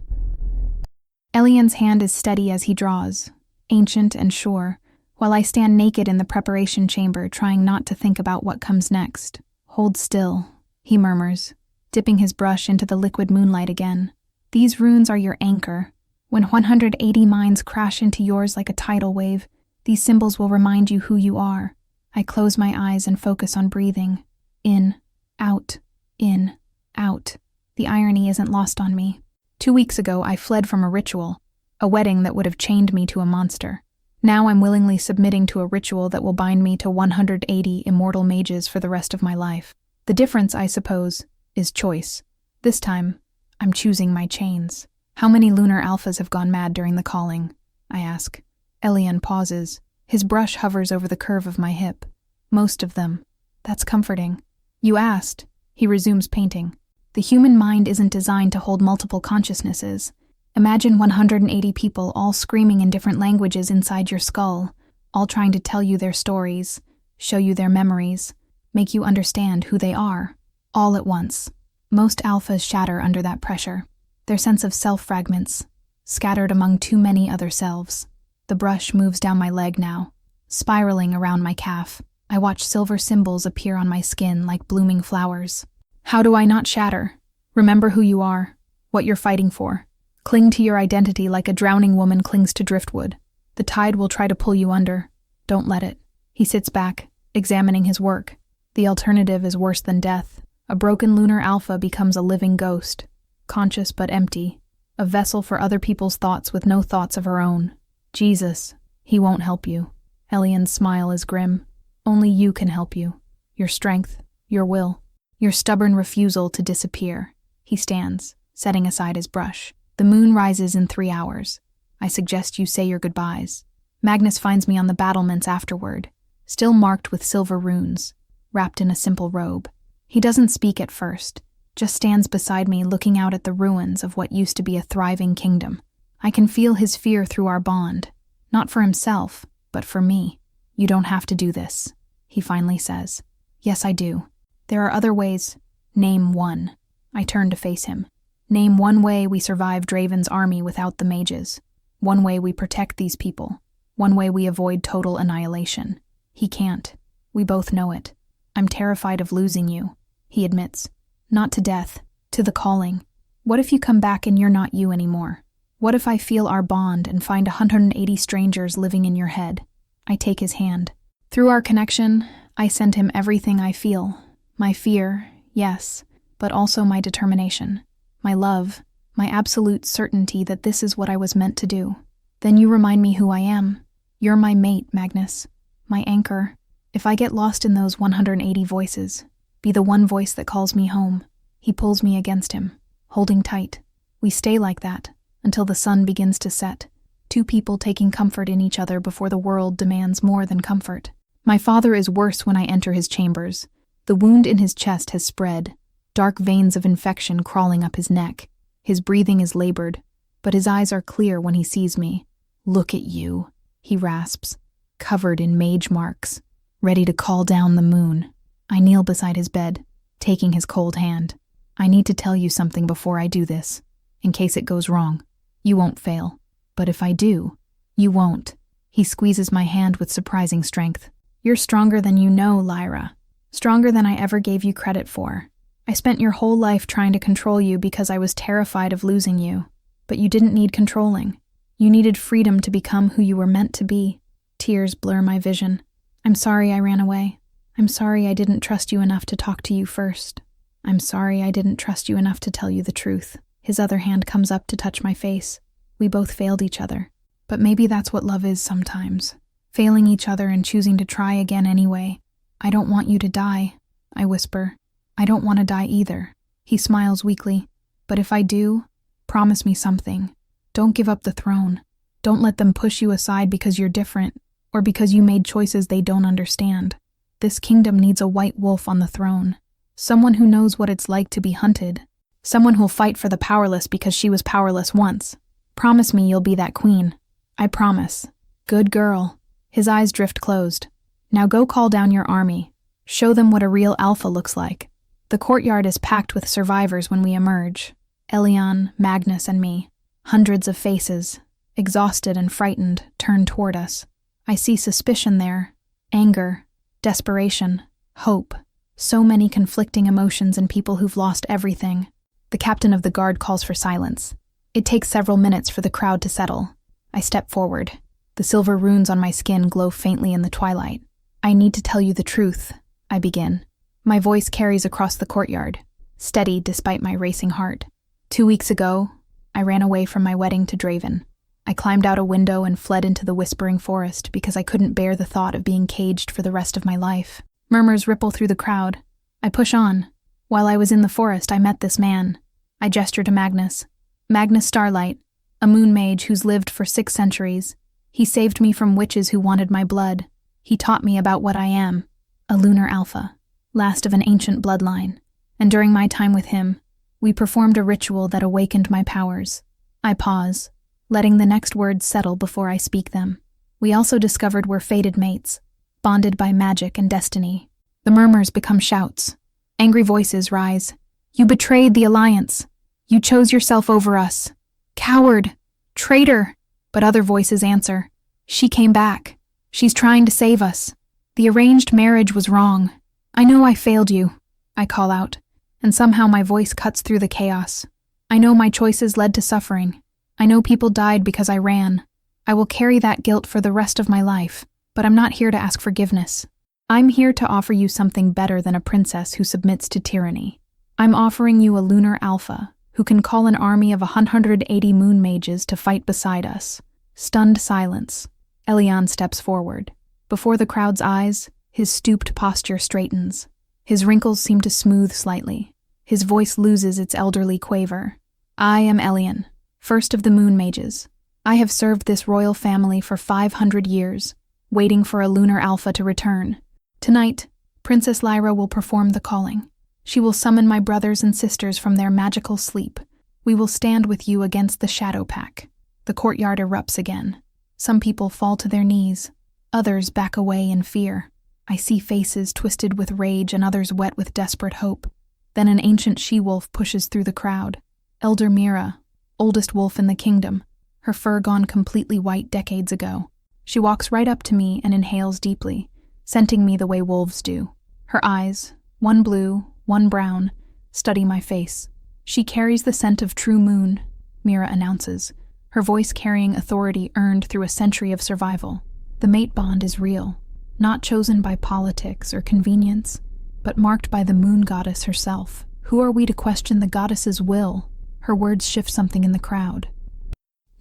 Elian's hand is steady as he draws, ancient and sure, while I stand naked in the preparation chamber trying not to think about what comes next. Hold still, he murmurs, dipping his brush into the liquid moonlight again. These runes are your anchor. When 180 minds crash into yours like a tidal wave, these symbols will remind you who you are. I close my eyes and focus on breathing. In, out, in, out. The irony isn't lost on me. 2 weeks ago, I fled from a ritual, a wedding that would have chained me to a monster. Now I'm willingly submitting to a ritual that will bind me to 180 immortal mages for the rest of my life. The difference, I suppose, is choice. This time, I'm choosing my chains. How many lunar alphas have gone mad during the calling? I ask. Elian pauses. His brush hovers over the curve of my hip. Most of them. That's comforting. You asked. He resumes painting. The human mind isn't designed to hold multiple consciousnesses. Imagine 180 people all screaming in different languages inside your skull, all trying to tell you their stories, show you their memories, make you understand who they are, all at once. Most alphas shatter under that pressure. Their sense of self fragments, scattered among too many other selves. The brush moves down my leg now, spiraling around my calf. I watch silver symbols appear on my skin like blooming flowers. How do I not shatter? Remember who you are, what you're fighting for. Cling to your identity like a drowning woman clings to driftwood. The tide will try to pull you under. Don't let it. He sits back, examining his work. The alternative is worse than death. A broken lunar alpha becomes a living ghost, conscious but empty, a vessel for other people's thoughts with no thoughts of her own. Jesus, he won't help you. Elian's smile is grim. Only you can help you. Your strength, your will, your stubborn refusal to disappear. He stands, setting aside his brush. The moon rises in 3 hours. I suggest you say your goodbyes. Magnus finds me on the battlements afterward, still marked with silver runes, wrapped in a simple robe. He doesn't speak at first, just stands beside me looking out at the ruins of what used to be a thriving kingdom. I can feel his fear through our bond, not for himself, but for me. You don't have to do this, he finally says. Yes, I do. There are other ways. Name one. I turn to face him. Name one way we survive Draven's army without the mages. One way we protect these people. One way we avoid total annihilation. He can't. We both know it. I'm terrified of losing you, he admits. Not to death, to the calling. What if you come back and you're not you anymore? What if I feel our bond and find 180 strangers living in your head? I take his hand. Through our connection, I send him everything I feel. My fear, yes, but also my determination. My love, my absolute certainty that this is what I was meant to do. Then you remind me who I am. You're my mate, Magnus. My anchor. If I get lost in those 180 voices, be the one voice that calls me home. He pulls me against him, holding tight. We stay like that, until the sun begins to set. Two people taking comfort in each other before the world demands more than comfort. My father is worse when I enter his chambers. The wound in his chest has spread, dark veins of infection crawling up his neck. His breathing is labored, but his eyes are clear when he sees me. Look at you, he rasps, covered in mage marks, ready to call down the moon. I kneel beside his bed, taking his cold hand. I need to tell you something before I do this, in case it goes wrong. You won't fail. But if I do, you won't. He squeezes my hand with surprising strength. You're stronger than you know, Lyra. Stronger than I ever gave you credit for. I spent your whole life trying to control you because I was terrified of losing you. But you didn't need controlling. You needed freedom to become who you were meant to be. Tears blur my vision. I'm sorry I ran away. I'm sorry I didn't trust you enough to talk to you first. I'm sorry I didn't trust you enough to tell you the truth. His other hand comes up to touch my face. We both failed each other. But maybe that's what love is sometimes. failing each other and choosing to try again anyway. I don't want you to die, I whisper. I don't want to die either. He smiles weakly. But if I do, promise me something. Don't give up the throne. Don't let them push you aside because you're different, or because you made choices they don't understand. This kingdom needs a white wolf on the throne. Someone who knows what it's like to be hunted. Someone who'll fight for the powerless because she was powerless once. Promise me you'll be that queen. I promise. Good girl. His eyes drift closed. Now go call down your army. Show them what a real alpha looks like. The courtyard is packed with survivors when we emerge. Elion, Magnus, and me. Hundreds of faces, exhausted and frightened, turn toward us. I see suspicion there, anger, desperation, hope. So many conflicting emotions in people who've lost everything. The captain of the guard calls for silence. It takes several minutes for the crowd to settle. I step forward. The silver runes on my skin glow faintly in the twilight. I need to tell you the truth, I begin. My voice carries across the courtyard, steady despite my racing heart. 2 weeks ago, I ran away from my wedding to Draven. I climbed out a window and fled into the whispering forest because I couldn't bear the thought of being caged for the rest of my life. Murmurs ripple through the crowd. I push on. While I was in the forest, I met this man. I gesture to Magnus. Magnus Starlight, a moon mage who's lived for 6 centuries. He saved me from witches who wanted my blood. He taught me about what I am, a lunar alpha, last of an ancient bloodline. And during my time with him, we performed a ritual that awakened my powers. I pause, letting the next words settle before I speak them. We also discovered we're fated mates, bonded by magic and destiny. The murmurs become shouts. Angry voices rise. You betrayed the alliance. You chose yourself over us. Coward! Traitor! But other voices answer. She came back. She's trying to save us. The arranged marriage was wrong. I know I failed you, I call out, and somehow my voice cuts through the chaos. I know my choices led to suffering. I know people died because I ran. I will carry that guilt for the rest of my life, but I'm not here to ask forgiveness. I'm here to offer you something better than a princess who submits to tyranny. I'm offering you a lunar alpha who can call an army of 180 moon mages to fight beside us. Stunned silence. Elion steps forward. Before the crowd's eyes, his stooped posture straightens. His wrinkles seem to smooth slightly. His voice loses its elderly quaver. I am Elion, first of the moon mages. I have served this royal family for 500 years, waiting for a lunar alpha to return. Tonight, Princess Lyra will perform the calling. She will summon my brothers and sisters from their magical sleep. We will stand with you against the Shadow Pack. The courtyard erupts again. Some people fall to their knees. Others back away in fear. I see faces twisted with rage and others wet with desperate hope. Then an ancient she-wolf pushes through the crowd. Elder Mira, oldest wolf in the kingdom, her fur gone completely white decades ago. She walks right up to me and inhales deeply, scenting me the way wolves do. Her eyes, one blue, one brown, study my face. She carries the scent of true moon, Mira announces, her voice carrying authority earned through a century of survival. The mate bond is real, not chosen by politics or convenience, but marked by the moon goddess herself. Who are we to question the goddess's will? Her words shift something in the crowd.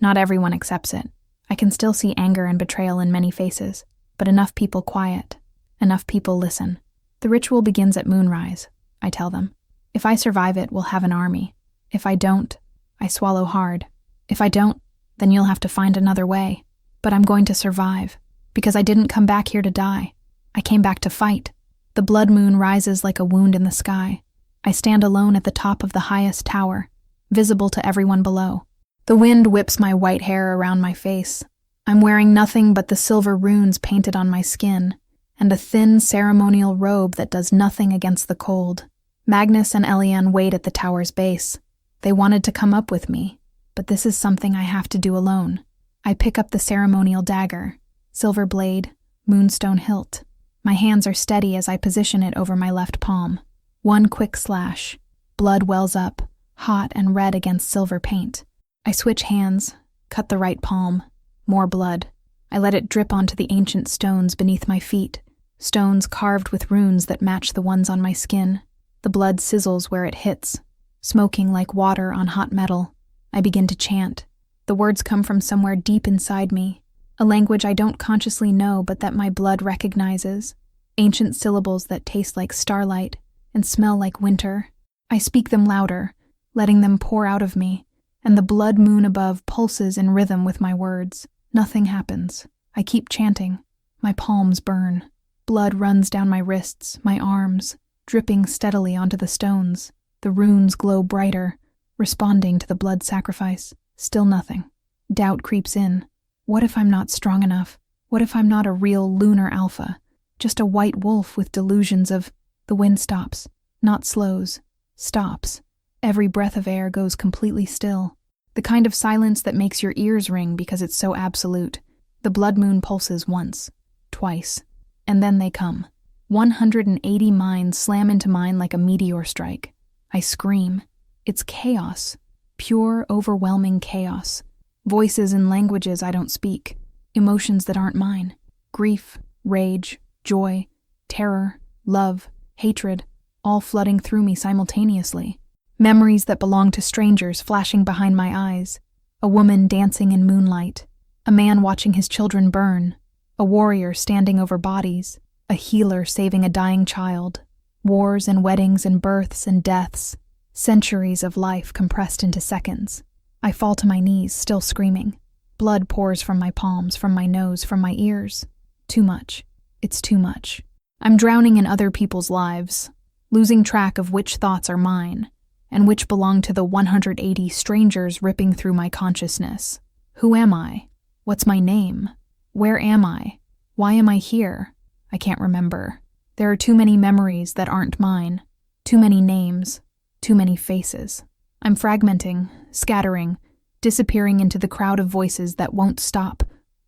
Not everyone accepts it. I can still see anger and betrayal in many faces, but enough people quiet, enough people listen. The ritual begins at moonrise, I tell them. If I survive it, we'll have an army. If I don't, I swallow hard. If I don't, then you'll have to find another way. But I'm going to survive, because I didn't come back here to die. I came back to fight. The blood moon rises like a wound in the sky. I stand alone at the top of the highest tower, visible to everyone below. The wind whips my white hair around my face. I'm wearing nothing but the silver runes painted on my skin, and a thin ceremonial robe that does nothing against the cold. Magnus and Elion wait at the tower's base. They wanted to come up with me, but this is something I have to do alone. I pick up the ceremonial dagger, silver blade, moonstone hilt. My hands are steady as I position it over my left palm. One quick slash. Blood wells up, hot and red against silver paint. I switch hands, cut the right palm. More blood. I let it drip onto the ancient stones beneath my feet, stones carved with runes that match the ones on my skin. The blood sizzles where it hits, smoking like water on hot metal. I begin to chant. The words come from somewhere deep inside me, a language I don't consciously know but that my blood recognizes, ancient syllables that taste like starlight and smell like winter. I speak them louder, letting them pour out of me, and the blood moon above pulses in rhythm with my words. Nothing happens. I keep chanting. My palms burn. Blood runs down my wrists, my arms, dripping steadily onto the stones. The runes glow brighter, responding to the blood sacrifice. Still nothing. Doubt creeps in. What if I'm not strong enough? What if I'm not a real lunar alpha? Just a white wolf with delusions of... The wind stops. Not slows. Stops. Every breath of air goes completely still. The kind of silence that makes your ears ring because it's so absolute. The blood moon pulses once, twice, and then they come. 180 minds slam into mine like a meteor strike. I scream. It's chaos. Pure, overwhelming chaos. Voices in languages I don't speak. Emotions that aren't mine. Grief, rage, joy, terror, love, hatred, all flooding through me simultaneously. Memories that belong to strangers flashing behind my eyes. A woman dancing in moonlight. A man watching his children burn. A warrior standing over bodies. A healer saving a dying child. Wars and weddings and births and deaths. Centuries of life compressed into seconds. I fall to my knees, still screaming. Blood pours from my palms, from my nose, from my ears. Too much. It's too much. I'm drowning in other people's lives, losing track of which thoughts are mine, and which belong to the 180 strangers ripping through my consciousness. Who am I? What's my name? Where am I? Why am I here? I can't remember. There are too many memories that aren't mine. Too many names. Too many faces. I'm fragmenting, scattering, disappearing into the crowd of voices that won't stop,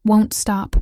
won't stop,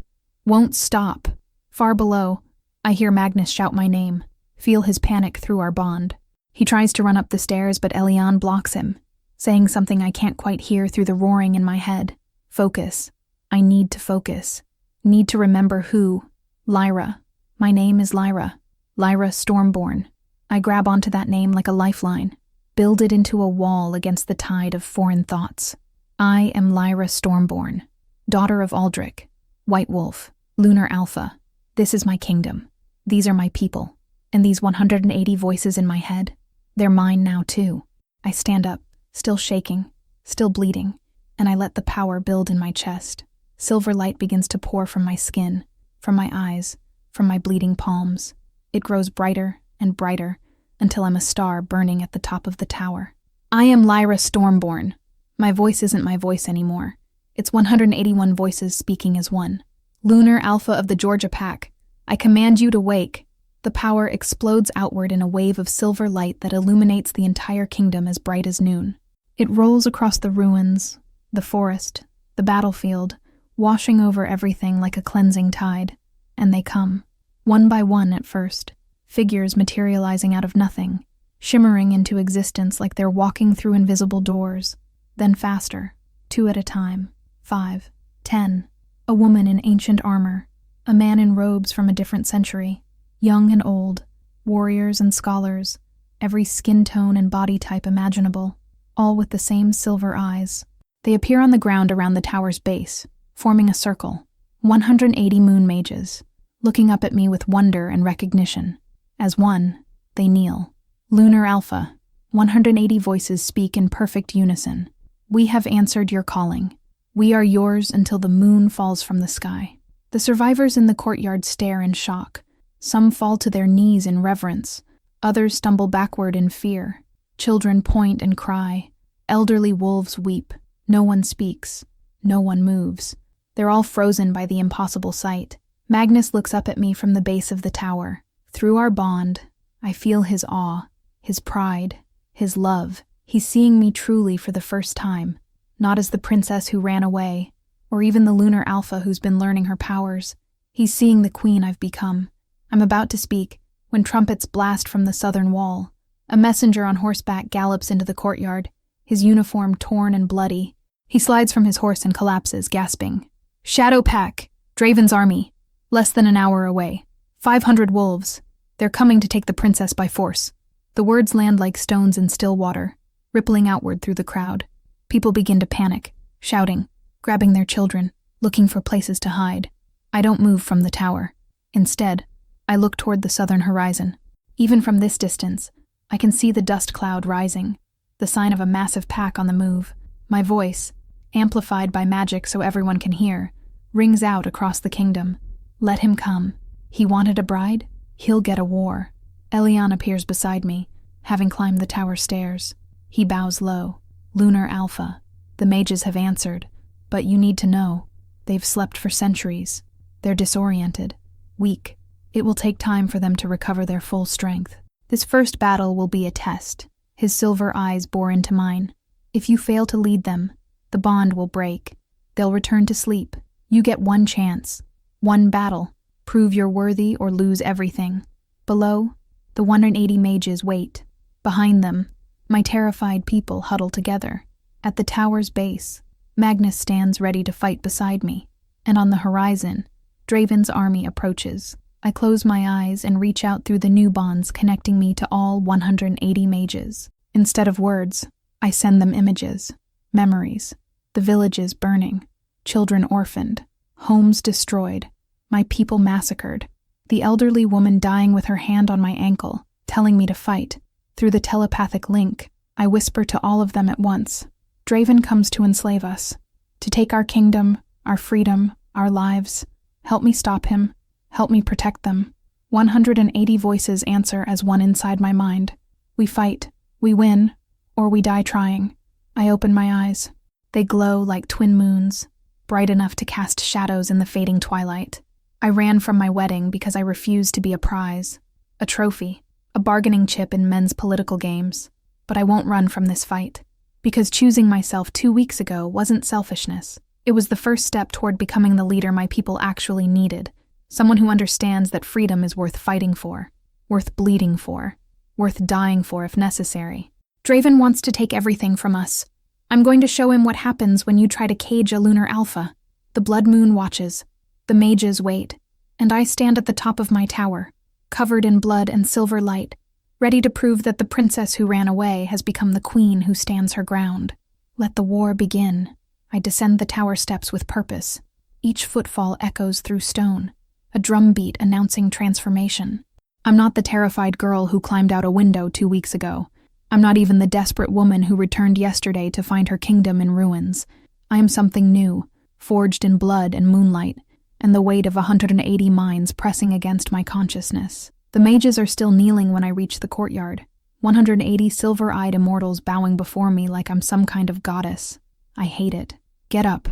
won't stop. Far below, I hear Magnus shout my name, feel his panic through our bond. He tries to run up the stairs, but Eliane blocks him, saying something I can't quite hear through the roaring in my head. Focus. I need to focus. Need to remember who. Lyra. My name is Lyra. Lyra Stormborn. I grab onto that name like a lifeline, build it into a wall against the tide of foreign thoughts. I am Lyra Stormborn, daughter of Aldrich, White Wolf, Lunar Alpha. This is my kingdom. These are my people. And these 180 voices in my head, they're mine now too. I stand up, still shaking, still bleeding, and I let the power build in my chest. Silver light begins to pour from my skin, from my eyes, from my bleeding palms. It grows brighter and brighter until I'm a star burning at the top of the tower. I am Lyra Stormborn. My voice isn't my voice anymore. It's 181 voices speaking as one. Lunar Alpha of the Georgia Pack, I command you to wake. The power explodes outward in a wave of silver light that illuminates the entire kingdom as bright as noon. It rolls across the ruins, the forest, the battlefield, washing over everything like a cleansing tide. And they come, one by one at first, figures materializing out of nothing, shimmering into existence like they're walking through invisible doors. Then faster, 2 at a time, 5, 10. A woman in ancient armor, a man in robes from a different century, young and old, warriors and scholars, every skin tone and body type imaginable, all with the same silver eyes. They appear on the ground around the tower's base, forming a circle. 180 moon mages, looking up at me with wonder and recognition. As one, they kneel. Lunar Alpha, 180 voices speak in perfect unison. We have answered your calling. We are yours until the moon falls from the sky. The survivors in the courtyard stare in shock. Some fall to their knees in reverence. Others stumble backward in fear. Children point and cry. Elderly wolves weep. No one speaks. No one moves. They're all frozen by the impossible sight. Magnus looks up at me from the base of the tower. Through our bond, I feel his awe, his pride, his love. He's seeing me truly for the first time. Not as the princess who ran away, or even the Lunar Alpha who's been learning her powers. He's seeing the queen I've become. I'm about to speak, when trumpets blast from the southern wall. A messenger on horseback gallops into the courtyard, his uniform torn and bloody. He slides from his horse and collapses, gasping. Shadow Pack, Draven's army, less than an hour away. 500 wolves. They're coming to take the princess by force. The words land like stones in still water, rippling outward through the crowd. People begin to panic, shouting, grabbing their children. looking for places to hide. I don't move from the tower. Instead, I look toward the southern horizon. Even from this distance, I can see the dust cloud rising, the sign of a massive pack on the move. My voice, amplified by magic so everyone can hear, rings out across the kingdom. Let him come. He wanted a bride? He'll get a war. Elion appears beside me, having climbed the tower stairs. He bows low. Lunar Alpha. The mages have answered, but you need to know, they've slept for centuries. They're disoriented, weak. It will take time for them to recover their full strength. This first battle will be a test. His silver eyes bore into mine. If you fail to lead them, the bond will break. They'll return to sleep. You get one chance, one battle. Prove you're worthy or lose everything. Below, the 180 mages wait. Behind them, my terrified people huddle together. At the tower's base, Magnus stands ready to fight beside me. And on the horizon, Draven's army approaches. I close my eyes and reach out through the new bonds connecting me to all 180 mages. Instead of words, I send them images, memories, the villages burning, children orphaned, homes destroyed, my people massacred, the elderly woman dying with her hand on my ankle, telling me to fight. Through the telepathic link, I whisper to all of them at once. Draven comes to enslave us, to take our kingdom, our freedom, our lives. Help me stop him. Help me protect them. 180 voices answer as one inside my mind. We fight, we win, or we die trying. I open my eyes. They glow like twin moons, bright enough to cast shadows in the fading twilight. I ran from my wedding because I refused to be a prize, a trophy, a bargaining chip in men's political games. But I won't run from this fight, because choosing myself 2 weeks ago wasn't selfishness. It was the first step toward becoming the leader my people actually needed. Someone who understands that freedom is worth fighting for, worth bleeding for, worth dying for if necessary. Draven wants to take everything from us. I'm going to show him what happens when you try to cage a lunar alpha. The blood moon watches. The mages wait. And I stand at the top of my tower, covered in blood and silver light, ready to prove that the princess who ran away has become the queen who stands her ground. Let the war begin. I descend the tower steps with purpose. Each footfall echoes through stone, a drumbeat announcing transformation. I'm not the terrified girl who climbed out a window 2 weeks ago. I'm not even the desperate woman who returned yesterday to find her kingdom in ruins. I am something new, forged in blood and moonlight, and the weight of 180 minds pressing against my consciousness. The mages are still kneeling when I reach the courtyard, 180 silver-eyed immortals bowing before me like I'm some kind of goddess. I hate it. Get up.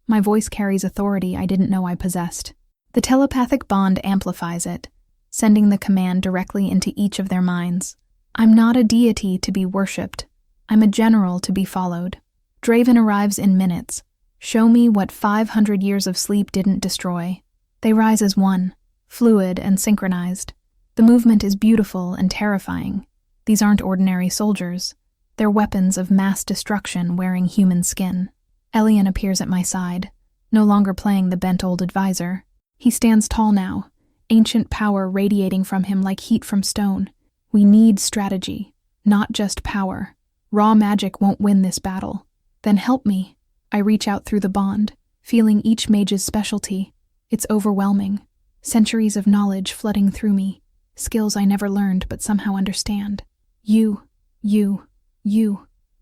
My voice carries authority I didn't know I possessed. The telepathic bond amplifies it, sending the command directly into each of their minds. I'm not a deity to be worshipped. I'm a general to be followed. Draven arrives in minutes. Show me what 500 years of sleep didn't destroy. They rise as one, fluid and synchronized. The movement is beautiful and terrifying. These aren't ordinary soldiers. They're weapons of mass destruction wearing human skin. Elion appears at my side, no longer playing the bent old advisor. He stands tall now, ancient power radiating from him like heat from stone. We need strategy, not just power. Raw magic won't win this battle. Then help me. I reach out through the bond, feeling each mage's specialty. It's overwhelming. Centuries of knowledge flooding through me. Skills I never learned but somehow understand. You.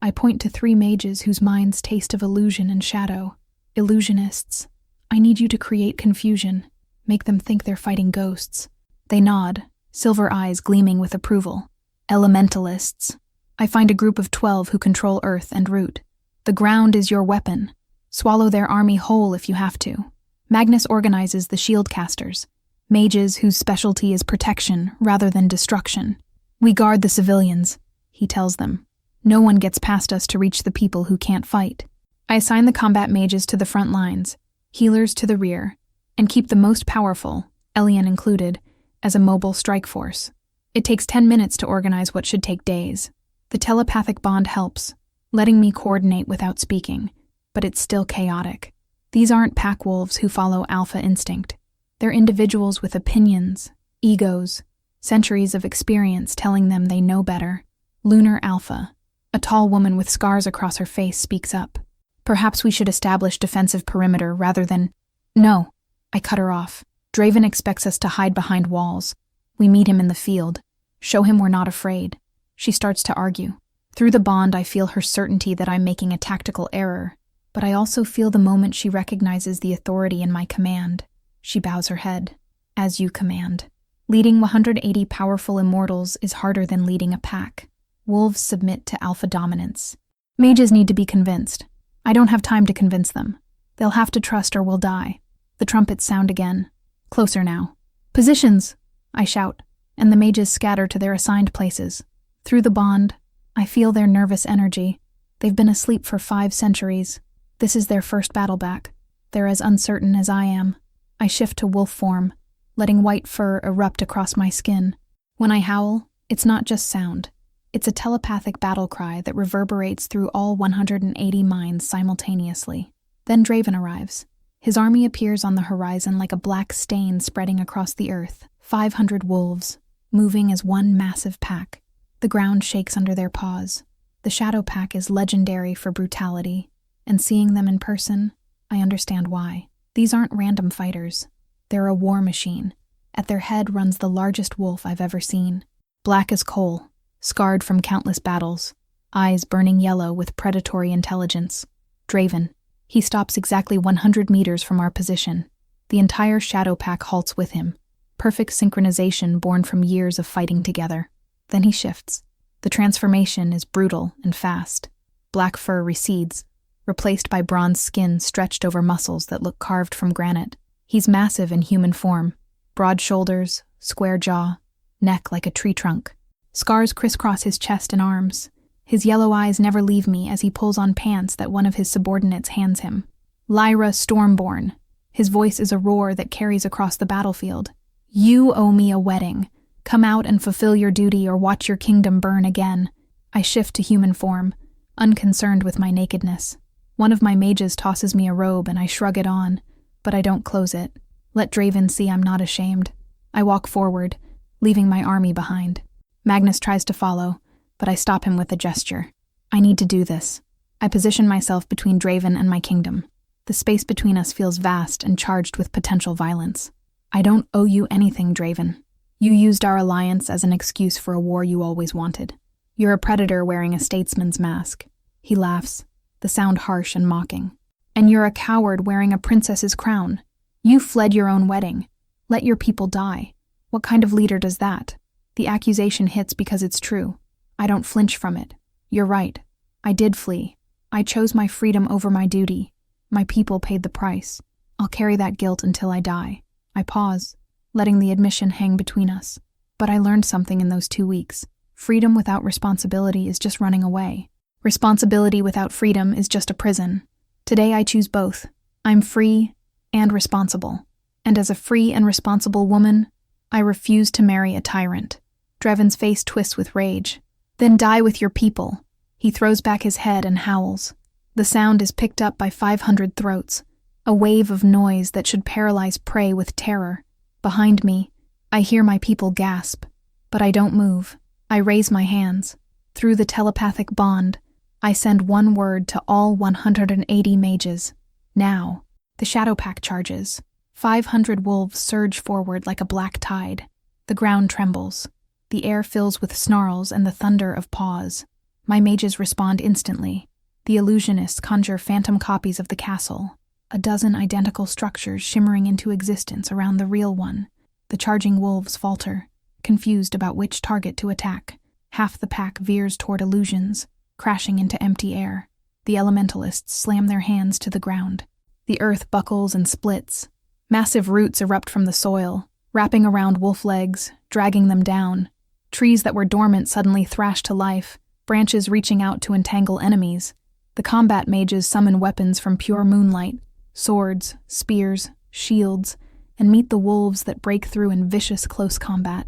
I point to 3 mages whose minds taste of illusion and shadow. Illusionists. I need you to create confusion. Make them think they're fighting ghosts. They nod, silver eyes gleaming with approval. Elementalists. I find a group of 12 who control earth and root. The ground is your weapon. Swallow their army whole if you have to. Magnus organizes the shield casters. Mages whose specialty is protection rather than destruction. We guard the civilians, he tells them. No one gets past us to reach the people who can't fight. I assign the combat mages to the front lines, healers to the rear, and keep the most powerful, Elion included, as a mobile strike force. It takes 10 minutes to organize what should take days. The telepathic bond helps, letting me coordinate without speaking, but it's still chaotic. These aren't pack wolves who follow alpha instinct. They're individuals with opinions, egos, centuries of experience telling them they know better. Lunar Alpha, a tall woman with scars across her face, speaks up. Perhaps we should establish defensive perimeter rather than— No, I cut her off. Draven expects us to hide behind walls. We meet him in the field. Show him we're not afraid. She starts to argue. Through the bond, I feel her certainty that I'm making a tactical error, but I also feel the moment she recognizes the authority in my command. She bows her head. As you command. Leading 180 powerful immortals is harder than leading a pack. Wolves submit to alpha dominance. Mages need to be convinced. I don't have time to convince them. They'll have to trust or we'll die. The trumpets sound again. Closer now. Positions! I shout, and the mages scatter to their assigned places. Through the bond, I feel their nervous energy. They've been asleep for 5 centuries. This is their first battle back. They're as uncertain as I am. I shift to wolf form, letting white fur erupt across my skin. When I howl, it's not just sound. It's a telepathic battle cry that reverberates through all 180 minds simultaneously. Then Draven arrives. His army appears on the horizon like a black stain spreading across the earth. 500 wolves, moving as one massive pack. The ground shakes under their paws. The Shadow Pack is legendary for brutality, and seeing them in person, I understand why. These aren't random fighters. They're a war machine. At their head runs the largest wolf I've ever seen. Black as coal, scarred from countless battles, eyes burning yellow with predatory intelligence. Draven. He stops exactly 100 meters from our position. The entire Shadow Pack halts with him. Perfect synchronization born from years of fighting together. Then he shifts. The transformation is brutal and fast. Black fur recedes, replaced by bronze skin stretched over muscles that look carved from granite. He's massive in human form. Broad shoulders, square jaw, neck like a tree trunk. Scars crisscross his chest and arms. His yellow eyes never leave me as he pulls on pants that one of his subordinates hands him. Lyra Stormborn. His voice is a roar that carries across the battlefield. You owe me a wedding. Come out and fulfill your duty or watch your kingdom burn again. I shift to human form, unconcerned with my nakedness. One of my mages tosses me a robe and I shrug it on, but I don't close it. Let Draven see I'm not ashamed. I walk forward, leaving my army behind. Magnus tries to follow, but I stop him with a gesture. I need to do this. I position myself between Draven and my kingdom. The space between us feels vast and charged with potential violence. I don't owe you anything, Draven. You used our alliance as an excuse for a war you always wanted. You're a predator wearing a statesman's mask. He laughs, the sound harsh and mocking. And you're a coward wearing a princess's crown. You fled your own wedding. Let your people die. What kind of leader does that? The accusation hits because it's true. I don't flinch from it. You're right. I did flee. I chose my freedom over my duty. My people paid the price. I'll carry that guilt until I die. I pause, letting the admission hang between us. But I learned something in those 2 weeks. Freedom without responsibility is just running away. Responsibility without freedom is just a prison. Today I choose both. I'm free and responsible. And as a free and responsible woman, I refuse to marry a tyrant. Draven's face twists with rage. Then die with your people. He throws back his head and howls. The sound is picked up by 500 throats, a wave of noise that should paralyze prey with terror. Behind me, I hear my people gasp, but I don't move. I raise my hands. Through the telepathic bond, I send one word to all 180 mages. Now. The Shadow Pack charges. 500 wolves surge forward like a black tide. The ground trembles. The air fills with snarls and the thunder of paws. My mages respond instantly. The illusionists conjure phantom copies of the castle, a dozen identical structures shimmering into existence around the real one. The charging wolves falter, confused about which target to attack. Half the pack veers toward illusions, crashing into empty air. The elementalists slam their hands to the ground. The earth buckles and splits. Massive roots erupt from the soil, wrapping around wolf legs, dragging them down. Trees that were dormant suddenly thrash to life, branches reaching out to entangle enemies. The combat mages summon weapons from pure moonlight, swords, spears, shields, and meet the wolves that break through in vicious close combat.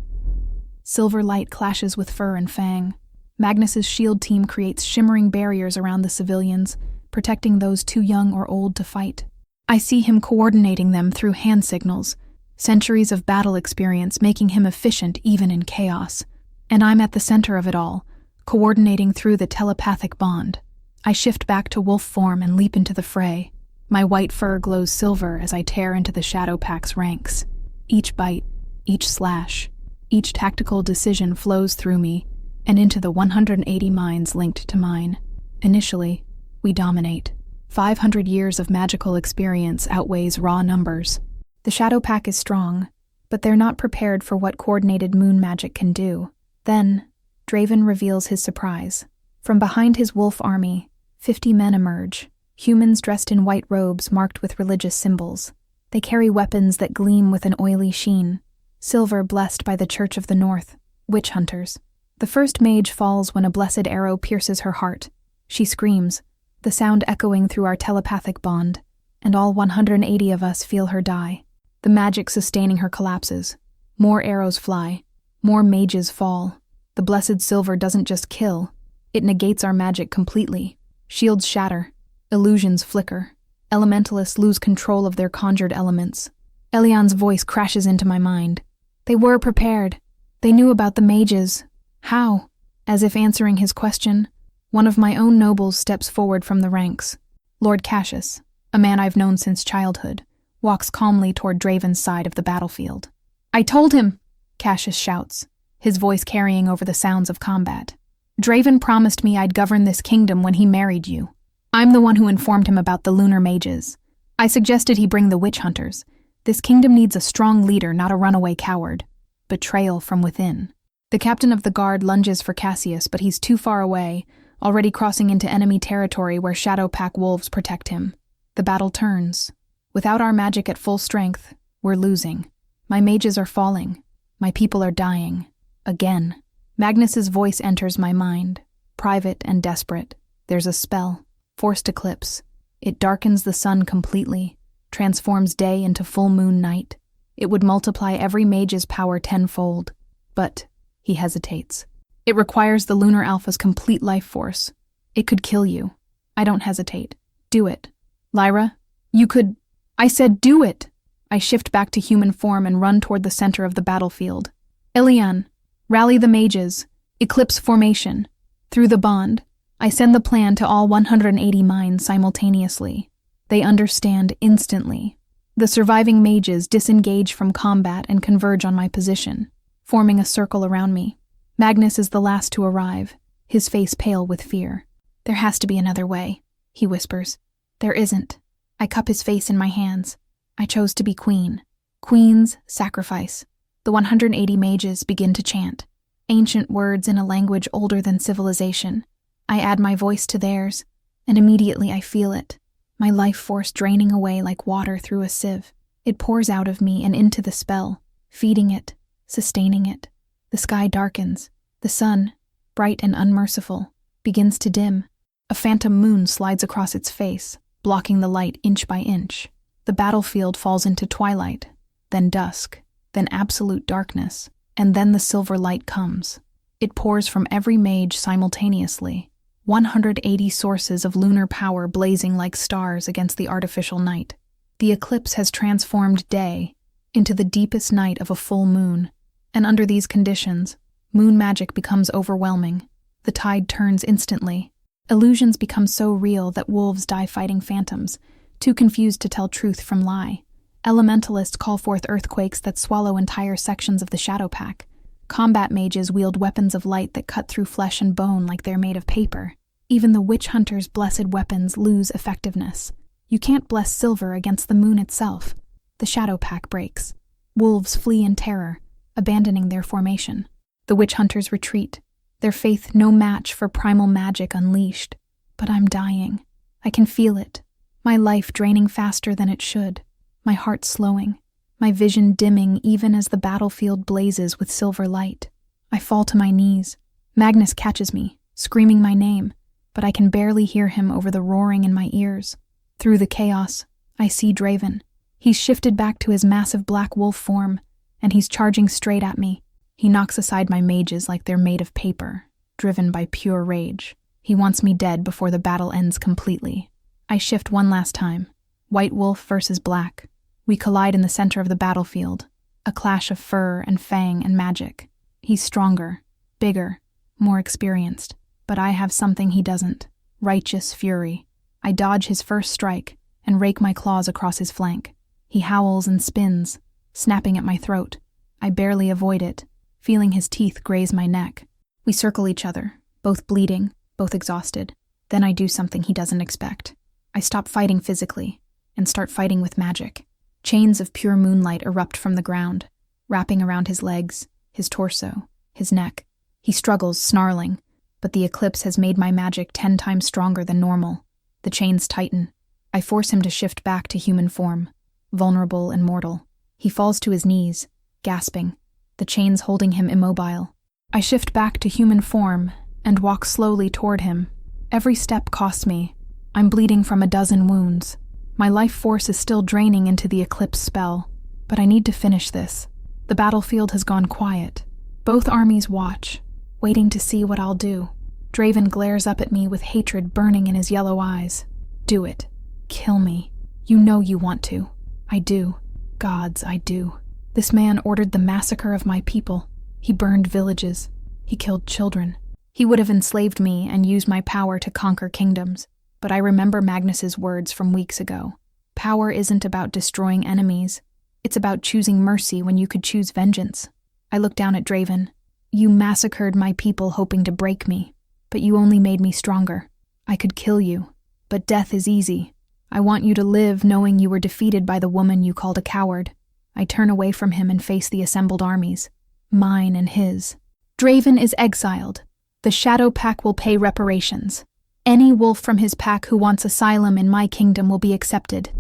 Silver light clashes with fur and fang. Magnus's shield team creates shimmering barriers around the civilians, protecting those too young or old to fight. I see him coordinating them through hand signals, centuries of battle experience making him efficient even in chaos. And I'm at the center of it all, coordinating through the telepathic bond. I shift back to wolf form and leap into the fray. My white fur glows silver as I tear into the Shadow Pack's ranks. Each bite, each slash, each tactical decision flows through me and into the 180 minds linked to mine. Initially, we dominate. 500 years of magical experience outweighs raw numbers. The Shadow Pack is strong, but they're not prepared for what coordinated moon magic can do. Then, Draven reveals his surprise. From behind his wolf army, 50 men emerge, humans dressed in white robes marked with religious symbols. They carry weapons that gleam with an oily sheen, silver blessed by the Church of the North, witch hunters. The first mage falls when a blessed arrow pierces her heart. She screams, the sound echoing through our telepathic bond, and all 180 of us feel her die. The magic sustaining her collapses. More arrows fly. More mages fall. The blessed silver doesn't just kill, it negates our magic completely. Shields shatter. Illusions flicker. Elementalists lose control of their conjured elements. Elian's voice crashes into my mind. They were prepared. They knew about the mages. How? As if answering his question, one of my own nobles steps forward from the ranks. Lord Cassius, a man I've known since childhood, walks calmly toward Draven's side of the battlefield. I told him, Cassius shouts, his voice carrying over the sounds of combat. Draven promised me I'd govern this kingdom when he married you. I'm the one who informed him about the Lunar Mages. I suggested he bring the witch hunters. This kingdom needs a strong leader, not a runaway coward. Betrayal from within. The captain of the guard lunges for Cassius, but he's too far away, already crossing into enemy territory where Shadow Pack wolves protect him. The battle turns. Without our magic at full strength, we're losing. My mages are falling. My people are dying. Again. Magnus's voice enters my mind, private and desperate. There's a spell, forced eclipse. It darkens the sun completely, transforms day into full moon night. It would multiply every mage's power tenfold. But he hesitates. It requires the Lunar Alpha's complete life force. It could kill you. I don't hesitate. Do it. Lyra, you could... I said do it! I shift back to human form and run toward the center of the battlefield. Elian, rally the mages. Eclipse formation. Through the bond, I send the plan to all 180 minds simultaneously. They understand instantly. The surviving mages disengage from combat and converge on my position, forming a circle around me. Magnus is the last to arrive, his face pale with fear. There has to be another way, he whispers. There isn't. I cup his face in my hands. I chose to be queen. Queen's sacrifice. The 180 mages begin to chant. Ancient words in a language older than civilization. I add my voice to theirs, and immediately I feel it. My life force draining away like water through a sieve. It pours out of me and into the spell, feeding it, sustaining it. The sky darkens. The sun, bright and unmerciful, begins to dim. A phantom moon slides across its face, blocking the light inch by inch. The battlefield falls into twilight, then dusk, then absolute darkness, and then the silver light comes. It pours from every mage simultaneously, 180 sources of lunar power blazing like stars against the artificial night. The eclipse has transformed day into the deepest night of a full moon, and under these conditions, moon magic becomes overwhelming. The tide turns instantly. Illusions become so real that wolves die fighting phantoms, too confused to tell truth from lie. Elementalists call forth earthquakes that swallow entire sections of the Shadow Pack. Combat mages wield weapons of light that cut through flesh and bone like they're made of paper. Even the witch hunters' blessed weapons lose effectiveness. You can't bless silver against the moon itself. The Shadow Pack breaks. Wolves flee in terror, abandoning their formation. The witch hunters retreat, their faith no match for primal magic unleashed. But I'm dying. I can feel it. My life draining faster than it should. My heart slowing. My vision dimming even as the battlefield blazes with silver light. I fall to my knees. Magnus catches me, screaming my name, but I can barely hear him over the roaring in my ears. Through the chaos, I see Draven. He's shifted back to his massive black wolf form, and he's charging straight at me. He knocks aside my mages like they're made of paper, driven by pure rage. He wants me dead before the battle ends completely. I shift one last time. White wolf versus black. We collide in the center of the battlefield, a clash of fur and fang and magic. He's stronger, bigger, more experienced, but I have something he doesn't. righteous fury. I dodge his first strike and rake my claws across his flank. He howls and spins, snapping at my throat. I barely avoid it, feeling his teeth graze my neck. We circle each other, both bleeding, both exhausted. Then I do something he doesn't expect. I stop fighting physically and start fighting with magic. Chains of pure moonlight erupt from the ground, wrapping around his legs, his torso, his neck. He struggles, snarling, but the eclipse has made my magic 10 times stronger than normal. The chains tighten. I force him to shift back to human form, vulnerable and mortal. He falls to his knees, gasping, the chains holding him immobile. I shift back to human form and walk slowly toward him. Every step costs me. I'm bleeding from a dozen wounds. My life force is still draining into the eclipse spell, but I need to finish this. The battlefield has gone quiet. Both armies watch, waiting to see what I'll do. Draven glares up at me with hatred burning in his yellow eyes. Do it. Kill me. You know you want to. I do. Gods, I do. This man ordered the massacre of my people. He burned villages. He killed children. He would have enslaved me and used my power to conquer kingdoms. But I remember Magnus's words from weeks ago. Power isn't about destroying enemies. It's about choosing mercy when you could choose vengeance. I look down at Draven. You massacred my people hoping to break me, but you only made me stronger. I could kill you, but death is easy. I want you to live knowing you were defeated by the woman you called a coward. I turn away from him and face the assembled armies. Mine and his. Draven is exiled. The Shadow Pack will pay reparations. Any wolf from his pack who wants asylum in my kingdom will be accepted.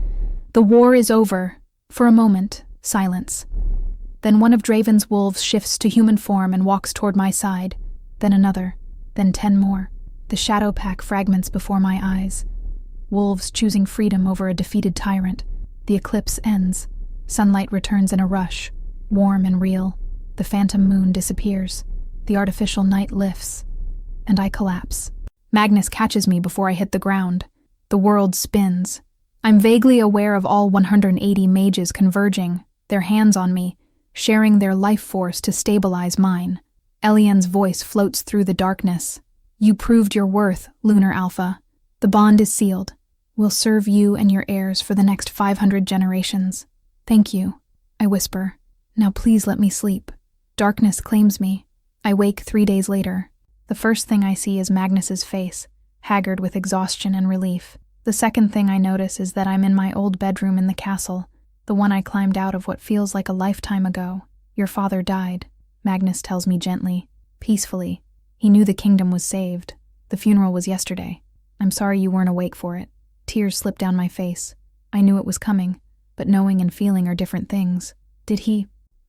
The war is over. For a moment, silence. Then one of Draven's wolves shifts to human form and walks toward my side. Then another. Then 10 more. The Shadow Pack fragments before my eyes. Wolves choosing freedom over a defeated tyrant. The eclipse ends. Sunlight returns in a rush, warm and real. The phantom moon disappears. The artificial night lifts. And I collapse. Magnus catches me before I hit the ground. The world spins. I'm vaguely aware of all 180 mages converging, their hands on me, sharing their life force to stabilize mine. Elian's voice floats through the darkness. You proved your worth, Lunar Alpha. The bond is sealed. We'll serve you and your heirs for the next 500 generations. Thank you, I whisper. Now please let me sleep. Darkness claims me. I wake 3 days later. The first thing I see is Magnus's face, haggard with exhaustion and relief. The second thing I notice is that I'm in my old bedroom in the castle, the one I climbed out of what feels like a lifetime ago. Your father died, Magnus tells me gently, peacefully. He knew the kingdom was saved. The funeral was yesterday. I'm sorry you weren't awake for it. Tears slip down my face. I knew it was coming, but knowing and feeling are different things.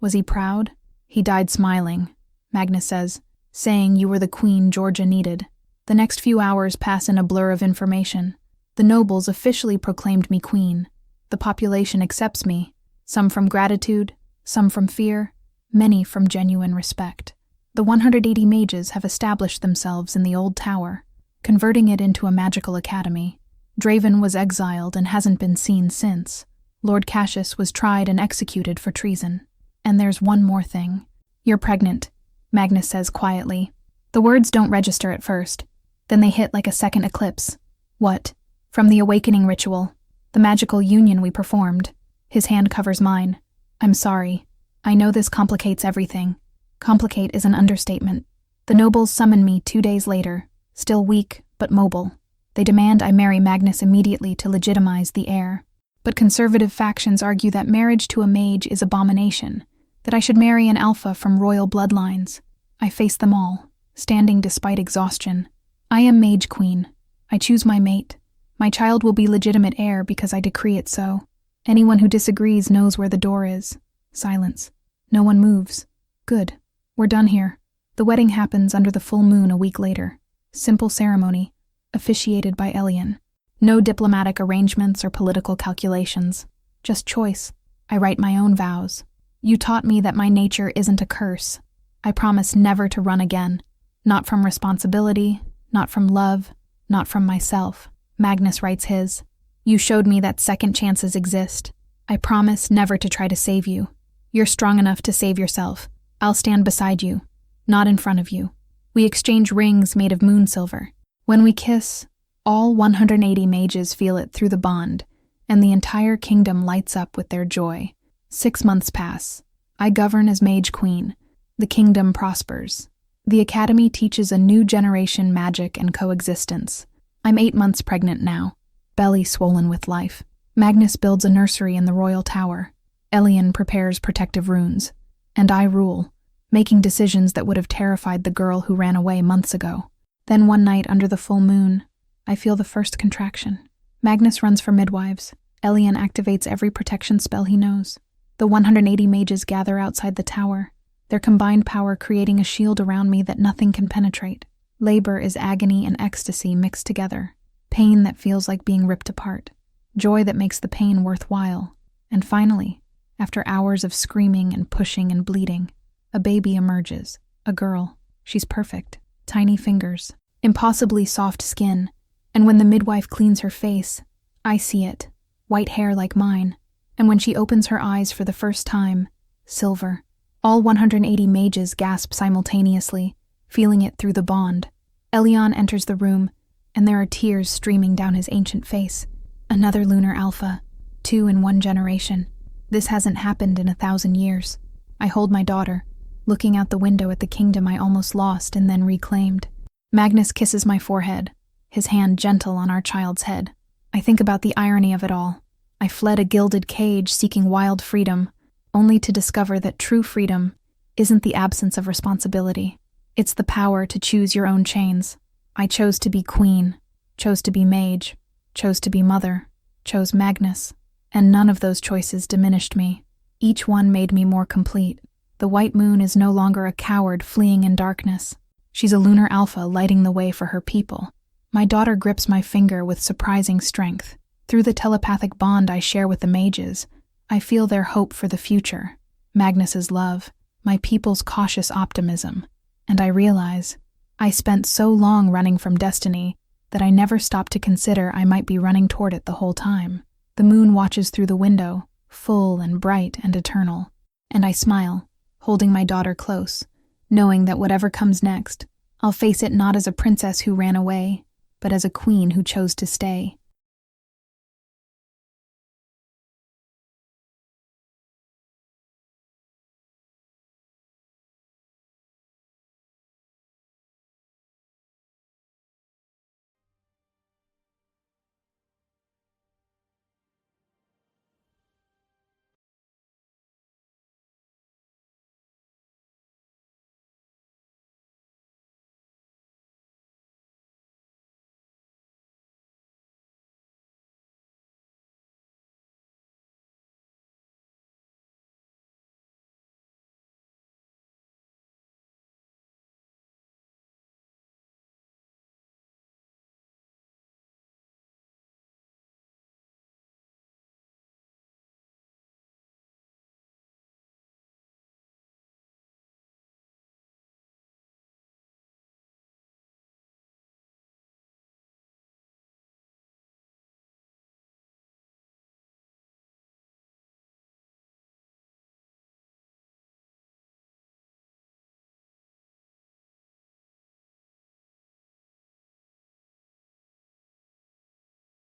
Was he proud? He died smiling, Magnus says, saying you were the queen Georgia needed. The next few hours pass in a blur of information. The nobles officially proclaimed me queen. The population accepts me, some from gratitude, some from fear, many from genuine respect. The 180 mages have established themselves in the old tower, converting it into a magical academy. Draven was exiled and hasn't been seen since. Lord Cassius was tried and executed for treason. And there's one more thing. You're pregnant, Magnus says quietly. The words don't register at first. Then they hit like a second eclipse. What? From the awakening ritual. The magical union we performed. His hand covers mine. I'm sorry. I know this complicates everything. Complicate is an understatement. The nobles summon me 2 days later, still weak but mobile. They demand I marry Magnus immediately to legitimize the heir. But conservative factions argue that marriage to a mage is abomination, that I should marry an alpha from royal bloodlines. I face them all, standing despite exhaustion. I am Mage Queen. I choose my mate. My child will be legitimate heir because I decree it so. Anyone who disagrees knows where the door is. Silence. No one moves. Good. We're done here. The wedding happens under the full moon a week later. Simple ceremony, officiated by Elian. No diplomatic arrangements or political calculations. Just choice. I write my own vows. You taught me that my nature isn't a curse. I promise never to run again. Not from responsibility, not from love, not from myself. Magnus writes his. You showed me that second chances exist. I promise never to try to save you. You're strong enough to save yourself. I'll stand beside you, not in front of you. We exchange rings made of moon silver. When we kiss, All 180 mages feel it through the bond, and the entire kingdom lights up with their joy. 6 months pass. I govern as Mage Queen. The kingdom prospers. The academy teaches a new generation magic and coexistence. I'm 8 months pregnant now, belly swollen with life. Magnus builds a nursery in the royal tower. Elian prepares protective runes. And I rule, making decisions that would have terrified the girl who ran away months ago. Then one night under the full moon, I feel the first contraction. Magnus runs for midwives. Elian activates every protection spell he knows. The 180 mages gather outside the tower, their combined power creating a shield around me that nothing can penetrate. Labor is agony and ecstasy mixed together. Pain that feels like being ripped apart. Joy that makes the pain worthwhile. And finally, after hours of screaming and pushing and bleeding, a baby emerges. A girl. She's perfect. Tiny fingers. Impossibly soft skin. And when the midwife cleans her face, I see it. White hair like mine. And when she opens her eyes for the first time, silver. All 180 mages gasp simultaneously, feeling it through the bond. Elian enters the room, and there are tears streaming down his ancient face. Another lunar alpha. 2 in 1 generation. This hasn't happened in 1,000 years. I hold my daughter, looking out the window at the kingdom I almost lost and then reclaimed. Magnus kisses my forehead, his hand gentle on our child's head. I think about the irony of it all. I fled a gilded cage seeking wild freedom, only to discover that true freedom isn't the absence of responsibility. It's the power to choose your own chains. I chose to be queen, chose to be mage, chose to be mother, chose Magnus, and none of those choices diminished me. Each one made me more complete. The white moon is no longer a coward fleeing in darkness. She's a lunar alpha lighting the way for her people. My daughter grips my finger with surprising strength. Through the telepathic bond I share with the mages, I feel their hope for the future, Magnus's love, my people's cautious optimism, and I realize I spent so long running from destiny that I never stopped to consider I might be running toward it the whole time. The moon watches through the window, full and bright and eternal, and I smile, holding my daughter close, knowing that whatever comes next, I'll face it not as a princess who ran away, but as a queen who chose to stay.